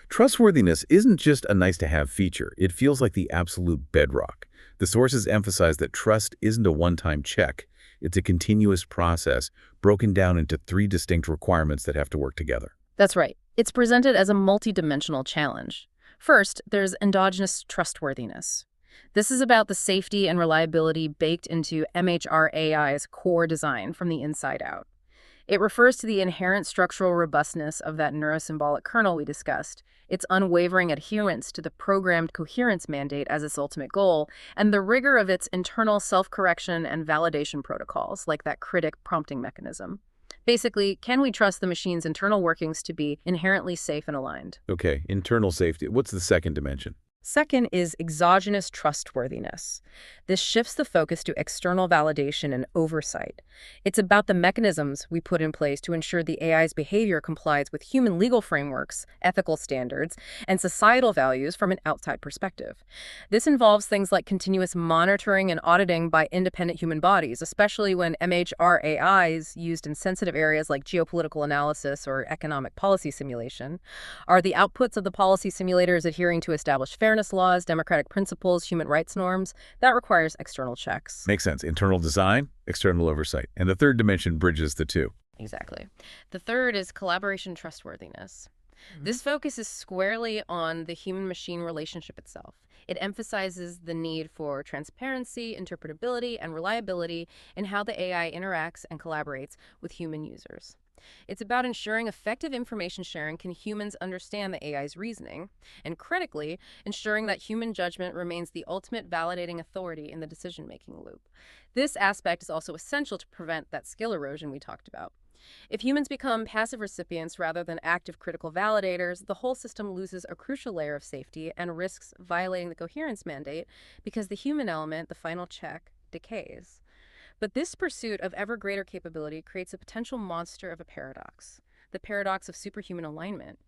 trustworthiness isn't just a nice-to-have feature. It feels like the absolute bedrock. The sources emphasize that trust isn't a one-time check. It's a continuous process broken down into 3 distinct requirements that have to work together. That's right. It's presented as a multidimensional challenge. First, there's endogenous trustworthiness. This is about the safety and reliability baked into MHR-AI's core design from the inside out. It refers to the inherent structural robustness of that neurosymbolic kernel we discussed, its unwavering adherence to the programmed coherence mandate as its ultimate goal, and the rigor of its internal self-correction and validation protocols, like that critic prompting mechanism. Basically, can we trust the machine's internal workings to be inherently safe and aligned? Okay, internal safety. What's the second dimension? Second is exogenous trustworthiness. This shifts the focus to external validation and oversight. It's about the mechanisms we put in place to ensure the AI's behavior complies with human legal frameworks, ethical standards, and societal values from an outside perspective. This involves things like continuous monitoring and auditing by independent human bodies, especially when MHR-AI is used in sensitive areas like geopolitical analysis or economic policy simulation. Are the outputs of the policy simulators adhering to established fairness laws, democratic principles, human rights norms? That requires external checks. Makes sense. Internal design, external oversight. And the third dimension bridges the two. Exactly. The third is collaboration trustworthiness. This focus is squarely on the human-machine relationship itself. It emphasizes the need for transparency, interpretability, and reliability in how the AI interacts and collaborates with human users. It's about ensuring effective information sharing can humans understand the AI's reasoning, and critically, ensuring that human judgment remains the ultimate validating authority in the decision-making loop. This aspect is also essential to prevent that skill erosion we talked about. If humans become passive recipients rather than active critical validators, the whole system loses a crucial layer of safety and risks violating the coherence mandate because the human element, the final check, decays. But this pursuit of ever greater capability creates a potential monster of a paradox, the paradox of superhuman alignment.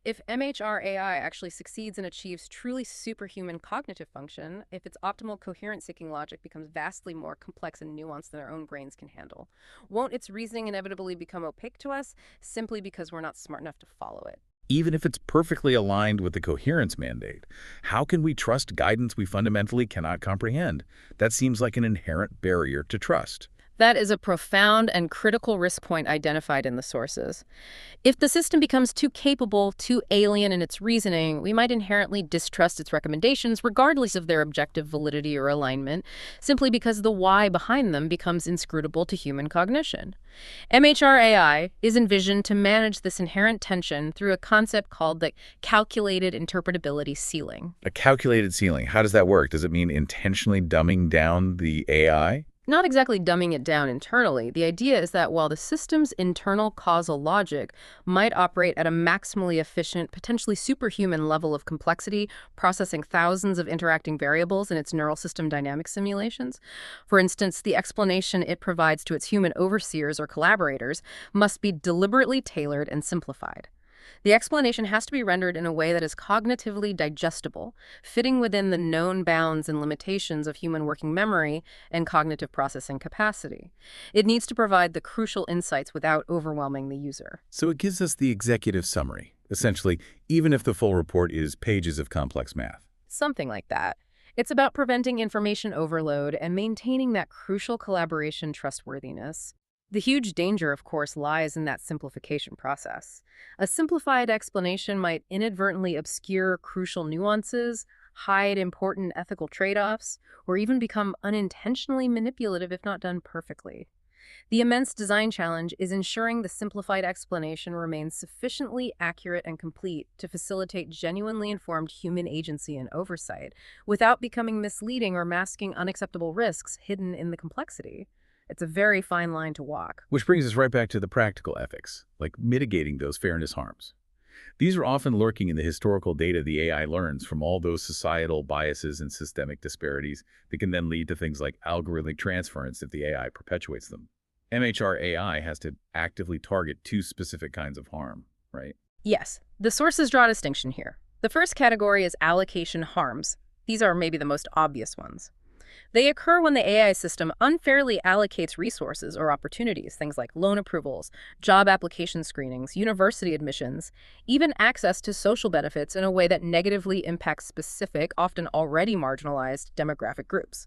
If MHR-AI actually succeeds and achieves truly superhuman cognitive function, if its optimal coherence-seeking logic becomes vastly more complex and nuanced than our own brains can handle, won't its reasoning inevitably become opaque to us simply because we're not smart enough to follow it? Even if it's perfectly aligned with the coherence mandate, how can we trust guidance we fundamentally cannot comprehend? That seems like an inherent barrier to trust. That is a profound and critical risk point identified in the sources. If the system becomes too capable, too alien in its reasoning, we might inherently distrust its recommendations regardless of their objective validity or alignment, simply because the why behind them becomes inscrutable to human cognition. MHR-AI is envisioned to manage this inherent tension through a concept called the calculated interpretability ceiling. A calculated ceiling, how does that work? Does it mean intentionally dumbing down the AI? Not exactly dumbing it down internally. The idea is that while the system's internal causal logic might operate at a maximally efficient, potentially superhuman level of complexity, processing thousands of interacting variables in its neural system dynamic simulations, for instance, the explanation it provides to its human overseers or collaborators must be deliberately tailored and simplified. The explanation has to be rendered in a way that is cognitively digestible, fitting within the known bounds and limitations of human working memory and cognitive processing capacity. It needs to provide the crucial insights without overwhelming the user. So it gives us the executive summary, essentially, even if the full report is pages of complex math. Something like that. It's about preventing information overload and maintaining that crucial collaboration trustworthiness. The huge danger, of course, lies in that simplification process. A simplified explanation might inadvertently obscure crucial nuances, hide important ethical trade-offs, or even become unintentionally manipulative if not done perfectly. The immense design challenge is ensuring the simplified explanation remains sufficiently accurate and complete to facilitate genuinely informed human agency and oversight, without becoming misleading or masking unacceptable risks hidden in the complexity. It's a very fine line to walk. Which brings us right back to the practical ethics, like mitigating those fairness harms. These are often lurking in the historical data the AI learns from all those societal biases and systemic disparities that can then lead to things like algorithmic transference if the AI perpetuates them. MHR-AI has to actively target two specific kinds of harm, right? Yes, the sources draw a distinction here. The first category is allocation harms. These are maybe the most obvious ones. They occur when the AI system unfairly allocates resources or opportunities, things like loan approvals, job application screenings, university admissions, even access to social benefits in a way that negatively impacts specific, often already marginalized demographic groups.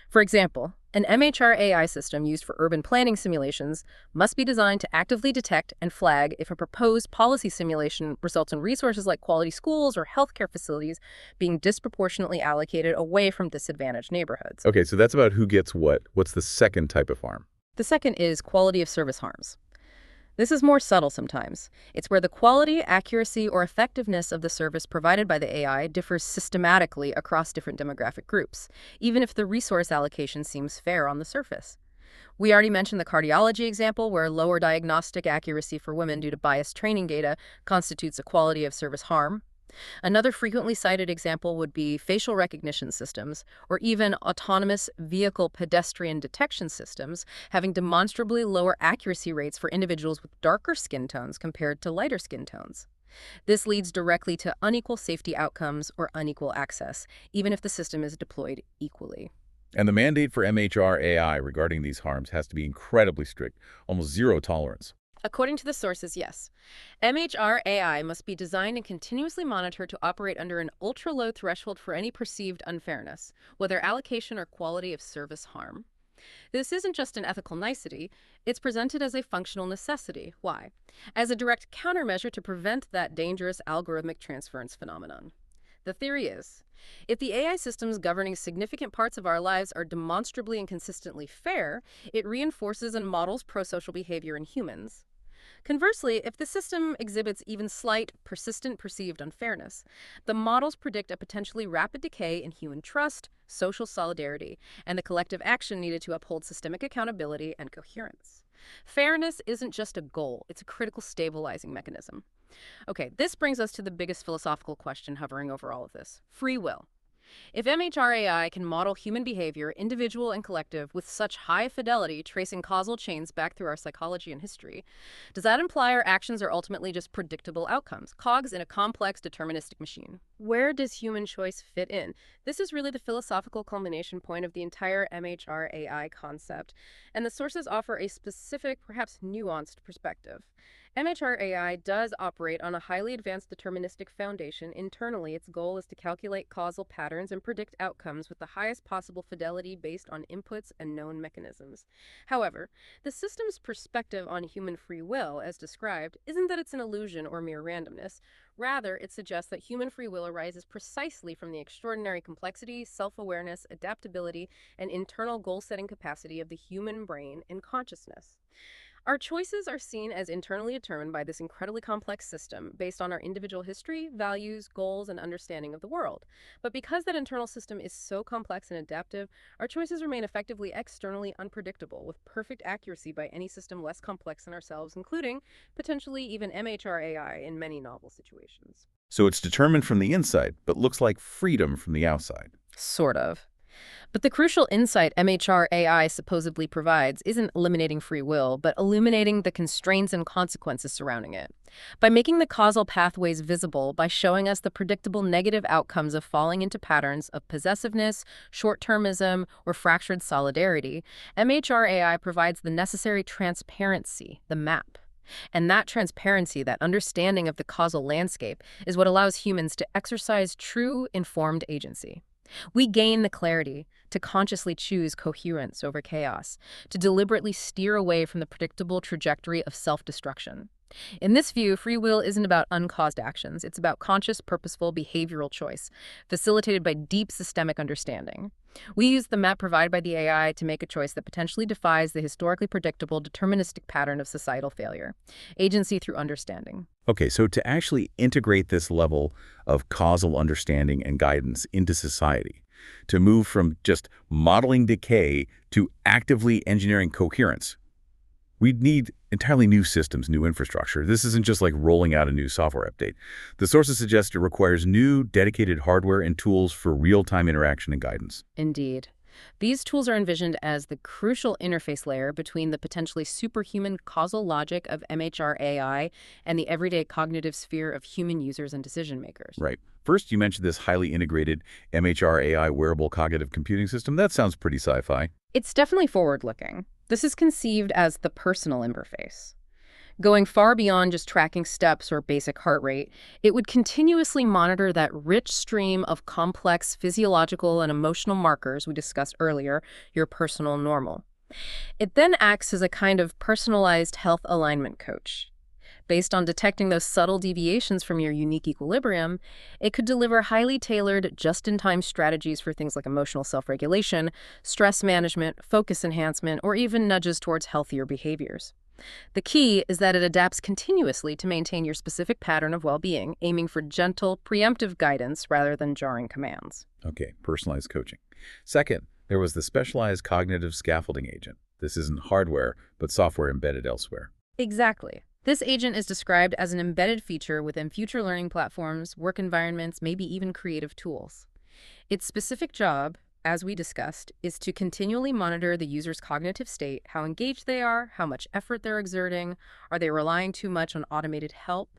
For example, an MHR-AI system used for urban planning simulations must be designed to actively detect and flag if a proposed policy simulation results in resources like quality schools or healthcare facilities being disproportionately allocated away from disadvantaged neighborhoods. Okay, so that's about who gets what. What's the second type of harm? The second is quality of service harms. This is more subtle sometimes. It's where the quality, accuracy, or effectiveness of the service provided by the AI differs systematically across different demographic groups, even if the resource allocation seems fair on the surface. We already mentioned the cardiology example, where lower diagnostic accuracy for women due to biased training data constitutes a quality of service harm. Another frequently cited example would be facial recognition systems, or even autonomous vehicle pedestrian detection systems, having demonstrably lower accuracy rates for individuals with darker skin tones compared to lighter skin tones. This leads directly to unequal safety outcomes or unequal access, even if the system is deployed equally. And the mandate for MHR-AI regarding these harms has to be incredibly strict, almost zero tolerance. According to the sources, yes. MHR-AI must be designed and continuously monitored to operate under an ultra-low threshold for any perceived unfairness, whether allocation or quality of service harm. This isn't just an ethical nicety, it's presented as a functional necessity. Why? As a direct countermeasure to prevent that dangerous algorithmic transference phenomenon. The theory is, if the AI systems governing significant parts of our lives are demonstrably and consistently fair, it reinforces and models pro-social behavior in humans. Conversely, if the system exhibits even slight, persistent perceived unfairness, the models predict a potentially rapid decay in human trust, social solidarity, and the collective action needed to uphold systemic accountability and coherence. Fairness isn't just a goal, it's a critical stabilizing mechanism. Okay, this brings us to the biggest philosophical question hovering over all of this: free will. If MHR-AI can model human behavior, individual and collective, with such high fidelity, tracing causal chains back through our psychology and history, does that imply our actions are ultimately just predictable outcomes, cogs in a complex deterministic machine? Where does human choice fit in? This is really the philosophical culmination point of the entire MHR-AI concept, and the sources offer a specific, perhaps nuanced perspective. MHR-AI does operate on a highly advanced deterministic foundation. Internally, its goal is to calculate causal patterns and predict outcomes with the highest possible fidelity based on inputs and known mechanisms. However, the system's perspective on human free will, as described, isn't that it's an illusion or mere randomness. Rather, it suggests that human free will arises precisely from the extraordinary complexity, self-awareness, adaptability, and internal goal-setting capacity of the human brain and consciousness. Our choices are seen as internally determined by this incredibly complex system based on our individual history, values, goals, and understanding of the world. But because that internal system is so complex and adaptive, our choices remain effectively externally unpredictable, with perfect accuracy by any system less complex than ourselves, including potentially even MHR-AI in many novel situations. So it's determined from the inside, but looks like freedom from the outside. Sort of. But the crucial insight MHR-AI supposedly provides isn't eliminating free will, but illuminating the constraints and consequences surrounding it. By making the causal pathways visible, by showing us the predictable negative outcomes of falling into patterns of possessiveness, short-termism, or fractured solidarity, MHR-AI provides the necessary transparency, the map. And that transparency, that understanding of the causal landscape, is what allows humans to exercise true, informed agency. We gain the clarity to consciously choose coherence over chaos, to deliberately steer away from the predictable trajectory of self-destruction. In this view, free will isn't about uncaused actions. It's about conscious, purposeful, behavioral choice, facilitated by deep systemic understanding. We use the map provided by the AI to make a choice that potentially defies the historically predictable, deterministic pattern of societal failure. Agency through understanding. Okay, so to actually integrate this level of causal understanding and guidance into society, to move from just modeling decay to actively engineering coherence, we'd need entirely new systems, new infrastructure. This isn't just like rolling out a new software update. The sources suggest it requires new, dedicated hardware and tools for real-time interaction and guidance. Indeed. These tools are envisioned as the crucial interface layer between the potentially superhuman causal logic of MHR-AI and the everyday cognitive sphere of human users and decision makers. Right. First, you mentioned this highly integrated MHR-AI wearable cognitive computing system. That sounds pretty sci-fi. It's definitely forward-looking. This is conceived as the personal interface. Going far beyond just tracking steps or basic heart rate, it would continuously monitor that rich stream of complex physiological and emotional markers we discussed earlier, your personal normal. It then acts as a kind of personalized health alignment coach. Based on detecting those subtle deviations from your unique equilibrium, it could deliver highly tailored, just-in-time strategies for things like emotional self-regulation, stress management, focus enhancement, or even nudges towards healthier behaviors. The key is that it adapts continuously to maintain your specific pattern of well-being, aiming for gentle, preemptive guidance rather than jarring commands. Okay, personalized coaching. Second, there was the specialized cognitive scaffolding agent. This isn't hardware, but software embedded elsewhere. Exactly. This agent is described as an embedded feature within future learning platforms, work environments, maybe even creative tools. Its specific job, as we discussed, is to continually monitor the user's cognitive state, how engaged they are, how much effort they're exerting, are they relying too much on automated help?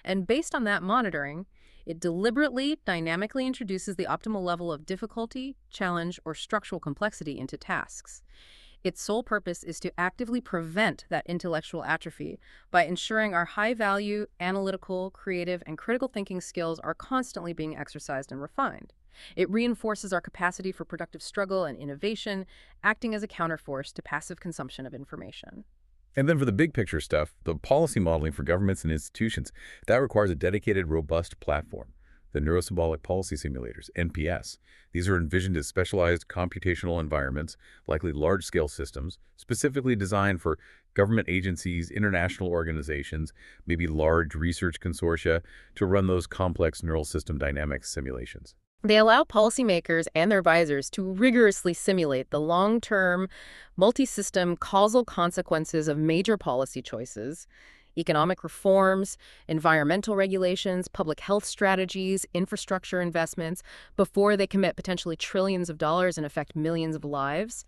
And based on that monitoring, it deliberately, dynamically introduces the optimal level of difficulty, challenge, or structural complexity into tasks. Its sole purpose is to actively prevent that intellectual atrophy by ensuring our high-value, analytical, creative, and critical thinking skills are constantly being exercised and refined. It reinforces our capacity for productive struggle and innovation, acting as a counterforce to passive consumption of information. And then for the big picture stuff, the policy modeling for governments and institutions, that requires a dedicated, robust platform. The Neurosymbolic Policy Simulators, NPS. These are envisioned as specialized computational environments, likely large-scale systems, specifically designed for government agencies, international organizations, maybe large research consortia, to run those complex neural system dynamics simulations. They allow policymakers and their advisors to rigorously simulate the long-term, multi-system causal consequences of major policy choices, economic reforms, environmental regulations, public health strategies, infrastructure investments, before they commit potentially trillions of dollars and affect millions of lives.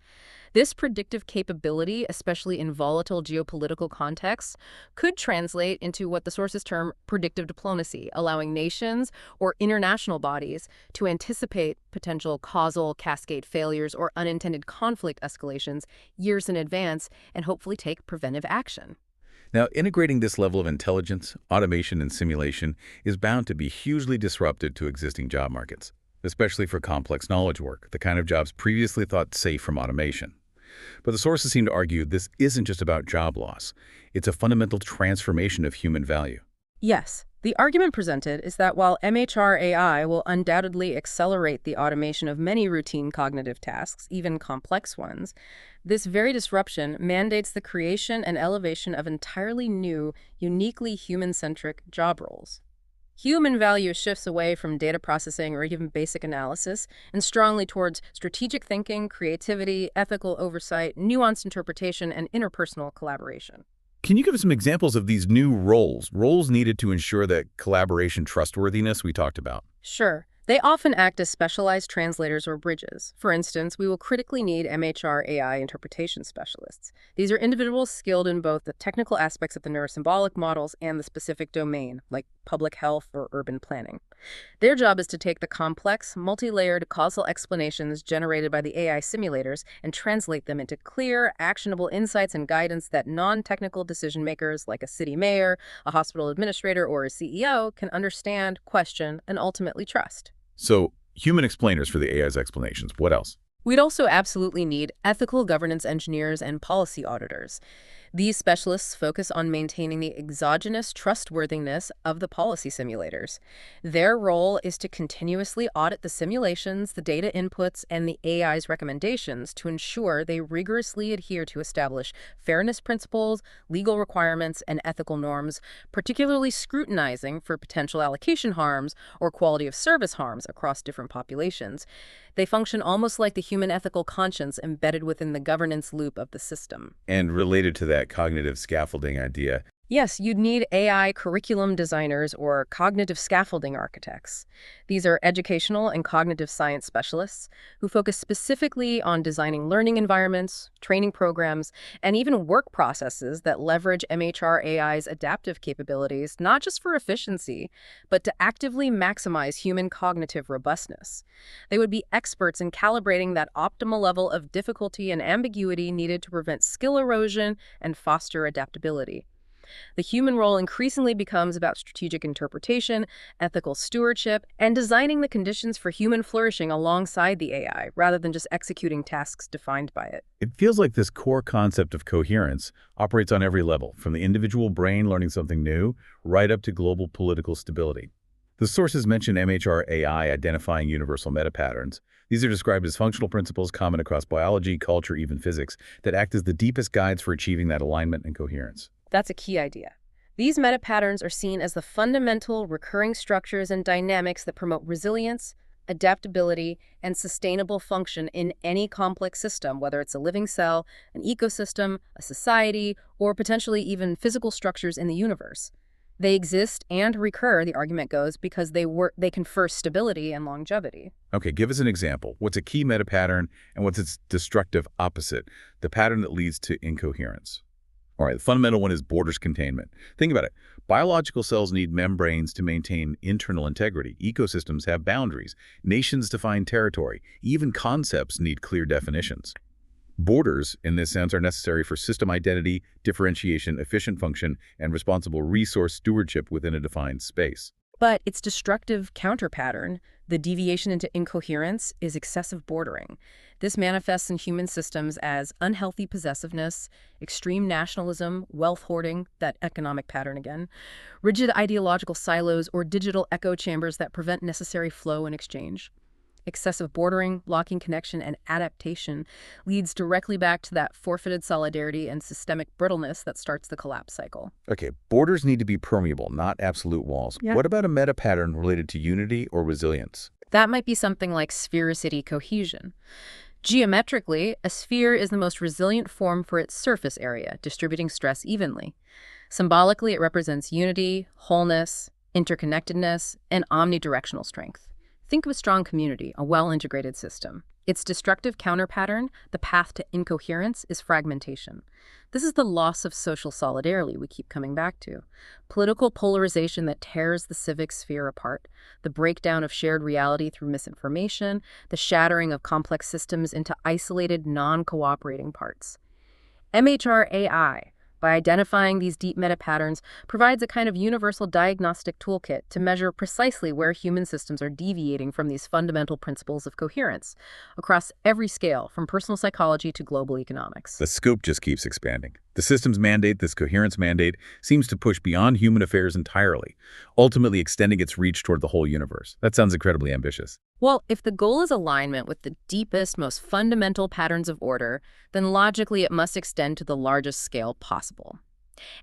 This predictive capability, especially in volatile geopolitical contexts, could translate into what the sources term predictive diplomacy, allowing nations or international bodies to anticipate potential causal cascade failures or unintended conflict escalations years in advance and hopefully take preventive action. Now, integrating this level of intelligence, automation, and simulation is bound to be hugely disruptive to existing job markets, especially for complex knowledge work, the kind of jobs previously thought safe from automation. But the sources seem to argue this isn't just about job loss. It's a fundamental transformation of human value. Yes, the argument presented is that while MHR-AI will undoubtedly accelerate the automation of many routine cognitive tasks, even complex ones, this very disruption mandates the creation and elevation of entirely new, uniquely human-centric job roles. Human value shifts away from data processing or even basic analysis and strongly towards strategic thinking, creativity, ethical oversight, nuanced interpretation, and interpersonal collaboration. Can you give us some examples of these new roles needed to ensure that collaboration trustworthiness we talked about? Sure. They often act as specialized translators or bridges. For instance, we will critically need MHR-AI interpretation specialists. These are individuals skilled in both the technical aspects of the neurosymbolic models and the specific domain, like public health or urban planning. Their job is to take the complex, multi-layered causal explanations generated by the AI simulators and translate them into clear, actionable insights and guidance that non-technical decision makers like a city mayor, a hospital administrator, or a CEO can understand, question, and ultimately trust. So, human explainers for the AI's explanations. What else? We'd also absolutely need ethical governance engineers and policy auditors. These specialists focus on maintaining the exogenous trustworthiness of the policy simulators. Their role is to continuously audit the simulations, the data inputs, and the AI's recommendations to ensure they rigorously adhere to established fairness principles, legal requirements, and ethical norms, particularly scrutinizing for potential allocation harms or quality of service harms across different populations. They function almost like the human ethical conscience embedded within the governance loop of the system. And related to that cognitive scaffolding idea, Yes, you'd need AI curriculum designers or cognitive scaffolding architects. These are educational and cognitive science specialists who focus specifically on designing learning environments, training programs, and even work processes that leverage MHR-AI's adaptive capabilities, not just for efficiency, but to actively maximize human cognitive robustness. They would be experts in calibrating that optimal level of difficulty and ambiguity needed to prevent skill erosion and foster adaptability. The human role increasingly becomes about strategic interpretation, ethical stewardship, and designing the conditions for human flourishing alongside the AI, rather than just executing tasks defined by it. it feels like this core concept of coherence operates on every level, from the individual brain learning something new, right up to global political stability. The sources mention MHR-AI identifying universal metapatterns. These are described as functional principles common across biology, culture, even physics, that act as the deepest guides for achieving that alignment and coherence. That's a key idea. These metapatterns are seen as the fundamental recurring structures and dynamics that promote resilience, adaptability, and sustainable function in any complex system, whether it's a living cell, an ecosystem, a society, or potentially even physical structures in the universe. They exist and recur, the argument goes, because they confer stability and longevity. Okay, give us an example. What's a key meta pattern and what's its destructive opposite, the pattern that leads to incoherence? All right, the fundamental one is borders containment. Think about it. Biological cells need membranes to maintain internal integrity. Ecosystems have boundaries. Nations define territory. Even concepts need clear definitions. Borders, in this sense, are necessary for system identity, differentiation, efficient function, and responsible resource stewardship within a defined space. But its destructive counterpattern, the deviation into incoherence, is excessive bordering. This manifests in human systems as unhealthy possessiveness, extreme nationalism, wealth hoarding, that economic pattern again, rigid ideological silos, or digital echo chambers that prevent necessary flow and exchange. Excessive bordering, blocking connection, and adaptation leads directly back to that forfeited solidarity and systemic brittleness that starts the collapse cycle. Okay, borders need to be permeable, not absolute walls. Yeah. What about a meta pattern related to unity or resilience? That might be something like sphericity cohesion. Geometrically, a sphere is the most resilient form for its surface area, distributing stress evenly. Symbolically, it represents unity, wholeness, interconnectedness, and omnidirectional strength. Think of a strong community, a well-integrated system. Its destructive counterpattern, the path to incoherence, is fragmentation. This is the loss of social solidarity we keep coming back to. Political polarization that tears the civic sphere apart, the breakdown of shared reality through misinformation, the shattering of complex systems into isolated, non-cooperating parts. MHR-AI, by identifying these deep meta-patterns, provides a kind of universal diagnostic toolkit to measure precisely where human systems are deviating from these fundamental principles of coherence, across every scale, from personal psychology to global economics. The scope just keeps expanding. The systems mandate, this coherence mandate, seems to push beyond human affairs entirely, ultimately extending its reach toward the whole universe. That sounds incredibly ambitious. Well, if the goal is alignment with the deepest, most fundamental patterns of order, then logically it must extend to the largest scale possible.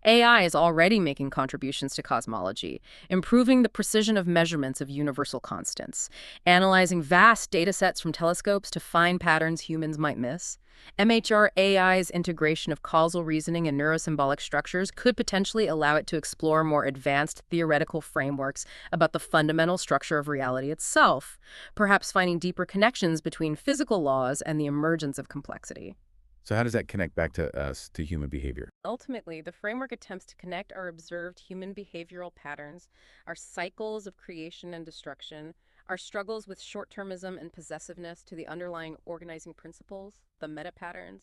AI is already making contributions to cosmology, improving the precision of measurements of universal constants, analyzing vast data sets from telescopes to find patterns humans might miss. MHR-AI's integration of causal reasoning and neurosymbolic structures could potentially allow it to explore more advanced theoretical frameworks about the fundamental structure of reality itself, perhaps finding deeper connections between physical laws and the emergence of complexity. So how does that connect back to us, to human behavior? Ultimately, the framework attempts to connect our observed human behavioral patterns, our cycles of creation and destruction, our struggles with short-termism and possessiveness to the underlying organizing principles, the meta-patterns,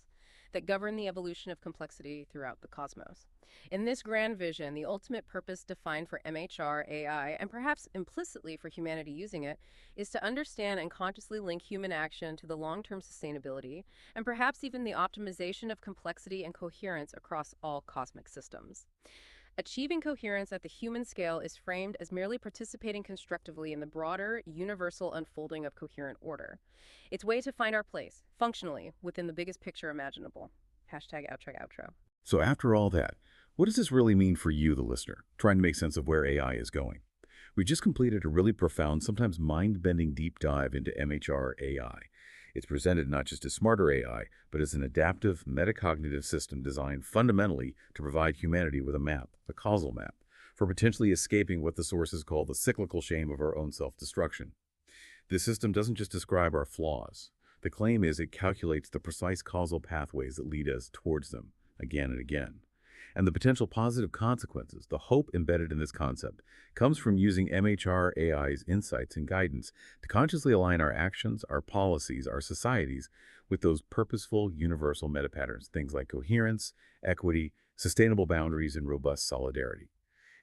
that govern the evolution of complexity throughout the cosmos. In this grand vision, the ultimate purpose defined for MHR-AI, and perhaps implicitly for humanity using it, is to understand and consciously link human action to the long-term sustainability, and perhaps even the optimization of complexity and coherence across all cosmic systems. Achieving coherence at the human scale is framed as merely participating constructively in the broader, universal unfolding of coherent order. It's a way to find our place, functionally, within the biggest picture imaginable. #outro. So after all that, what does this really mean for you, the listener, trying to make sense of where AI is going? We just completed a really profound, sometimes mind-bending deep dive into MHR-AI. It's presented not just as smarter AI, but as an adaptive, metacognitive system designed fundamentally to provide humanity with a map, a causal map, for potentially escaping what the sources call the cyclical shame of our own self-destruction. This system doesn't just describe our flaws. The claim is it calculates the precise causal pathways that lead us towards them, again and again. And the potential positive consequences, the hope embedded in this concept, comes from using MHR-AI's insights and guidance to consciously align our actions, our policies, our societies with those purposeful, universal meta-patterns, things like coherence, equity, sustainable boundaries, and robust solidarity.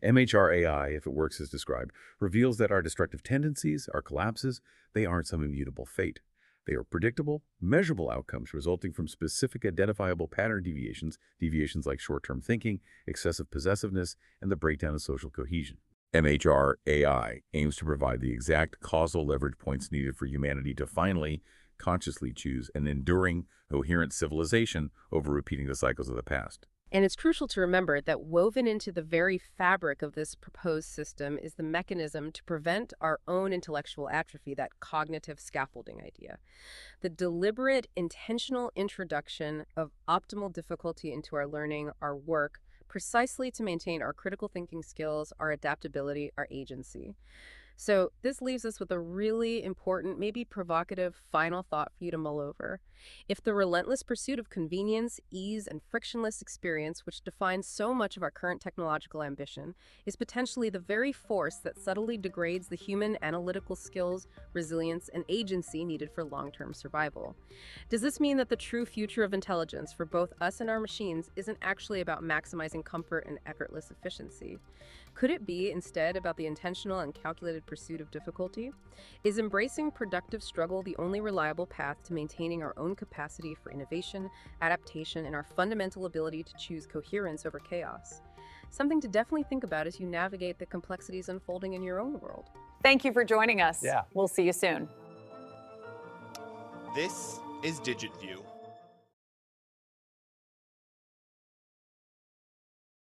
MHR-AI, if it works as described, reveals that our destructive tendencies, our collapses, they aren't some immutable fate. They are predictable, measurable outcomes resulting from specific identifiable pattern deviations like short-term thinking, excessive possessiveness, and the breakdown of social cohesion. MHR-AI aims to provide the exact causal leverage points needed for humanity to finally, consciously choose an enduring, coherent civilization over repeating the cycles of the past. And it's crucial to remember that woven into the very fabric of this proposed system is the mechanism to prevent our own intellectual atrophy, that cognitive scaffolding idea. The deliberate, intentional introduction of optimal difficulty into our learning, our work, precisely to maintain our critical thinking skills, our adaptability, our agency. So this leaves us with a really important, maybe provocative final thought for you to mull over. If the relentless pursuit of convenience, ease, and frictionless experience, which defines so much of our current technological ambition, is potentially the very force that subtly degrades the human analytical skills, resilience, and agency needed for long-term survival, does this mean that the true future of intelligence for both us and our machines isn't actually about maximizing comfort and effortless efficiency? Could it be instead about the intentional and calculated pursuit of difficulty? Is embracing productive struggle the only reliable path to maintaining our own capacity for innovation, adaptation, and our fundamental ability to choose coherence over chaos? Something to definitely think about as you navigate the complexities unfolding in your own world. Thank you for joining us. Yeah. We'll see you soon. This is DigitView.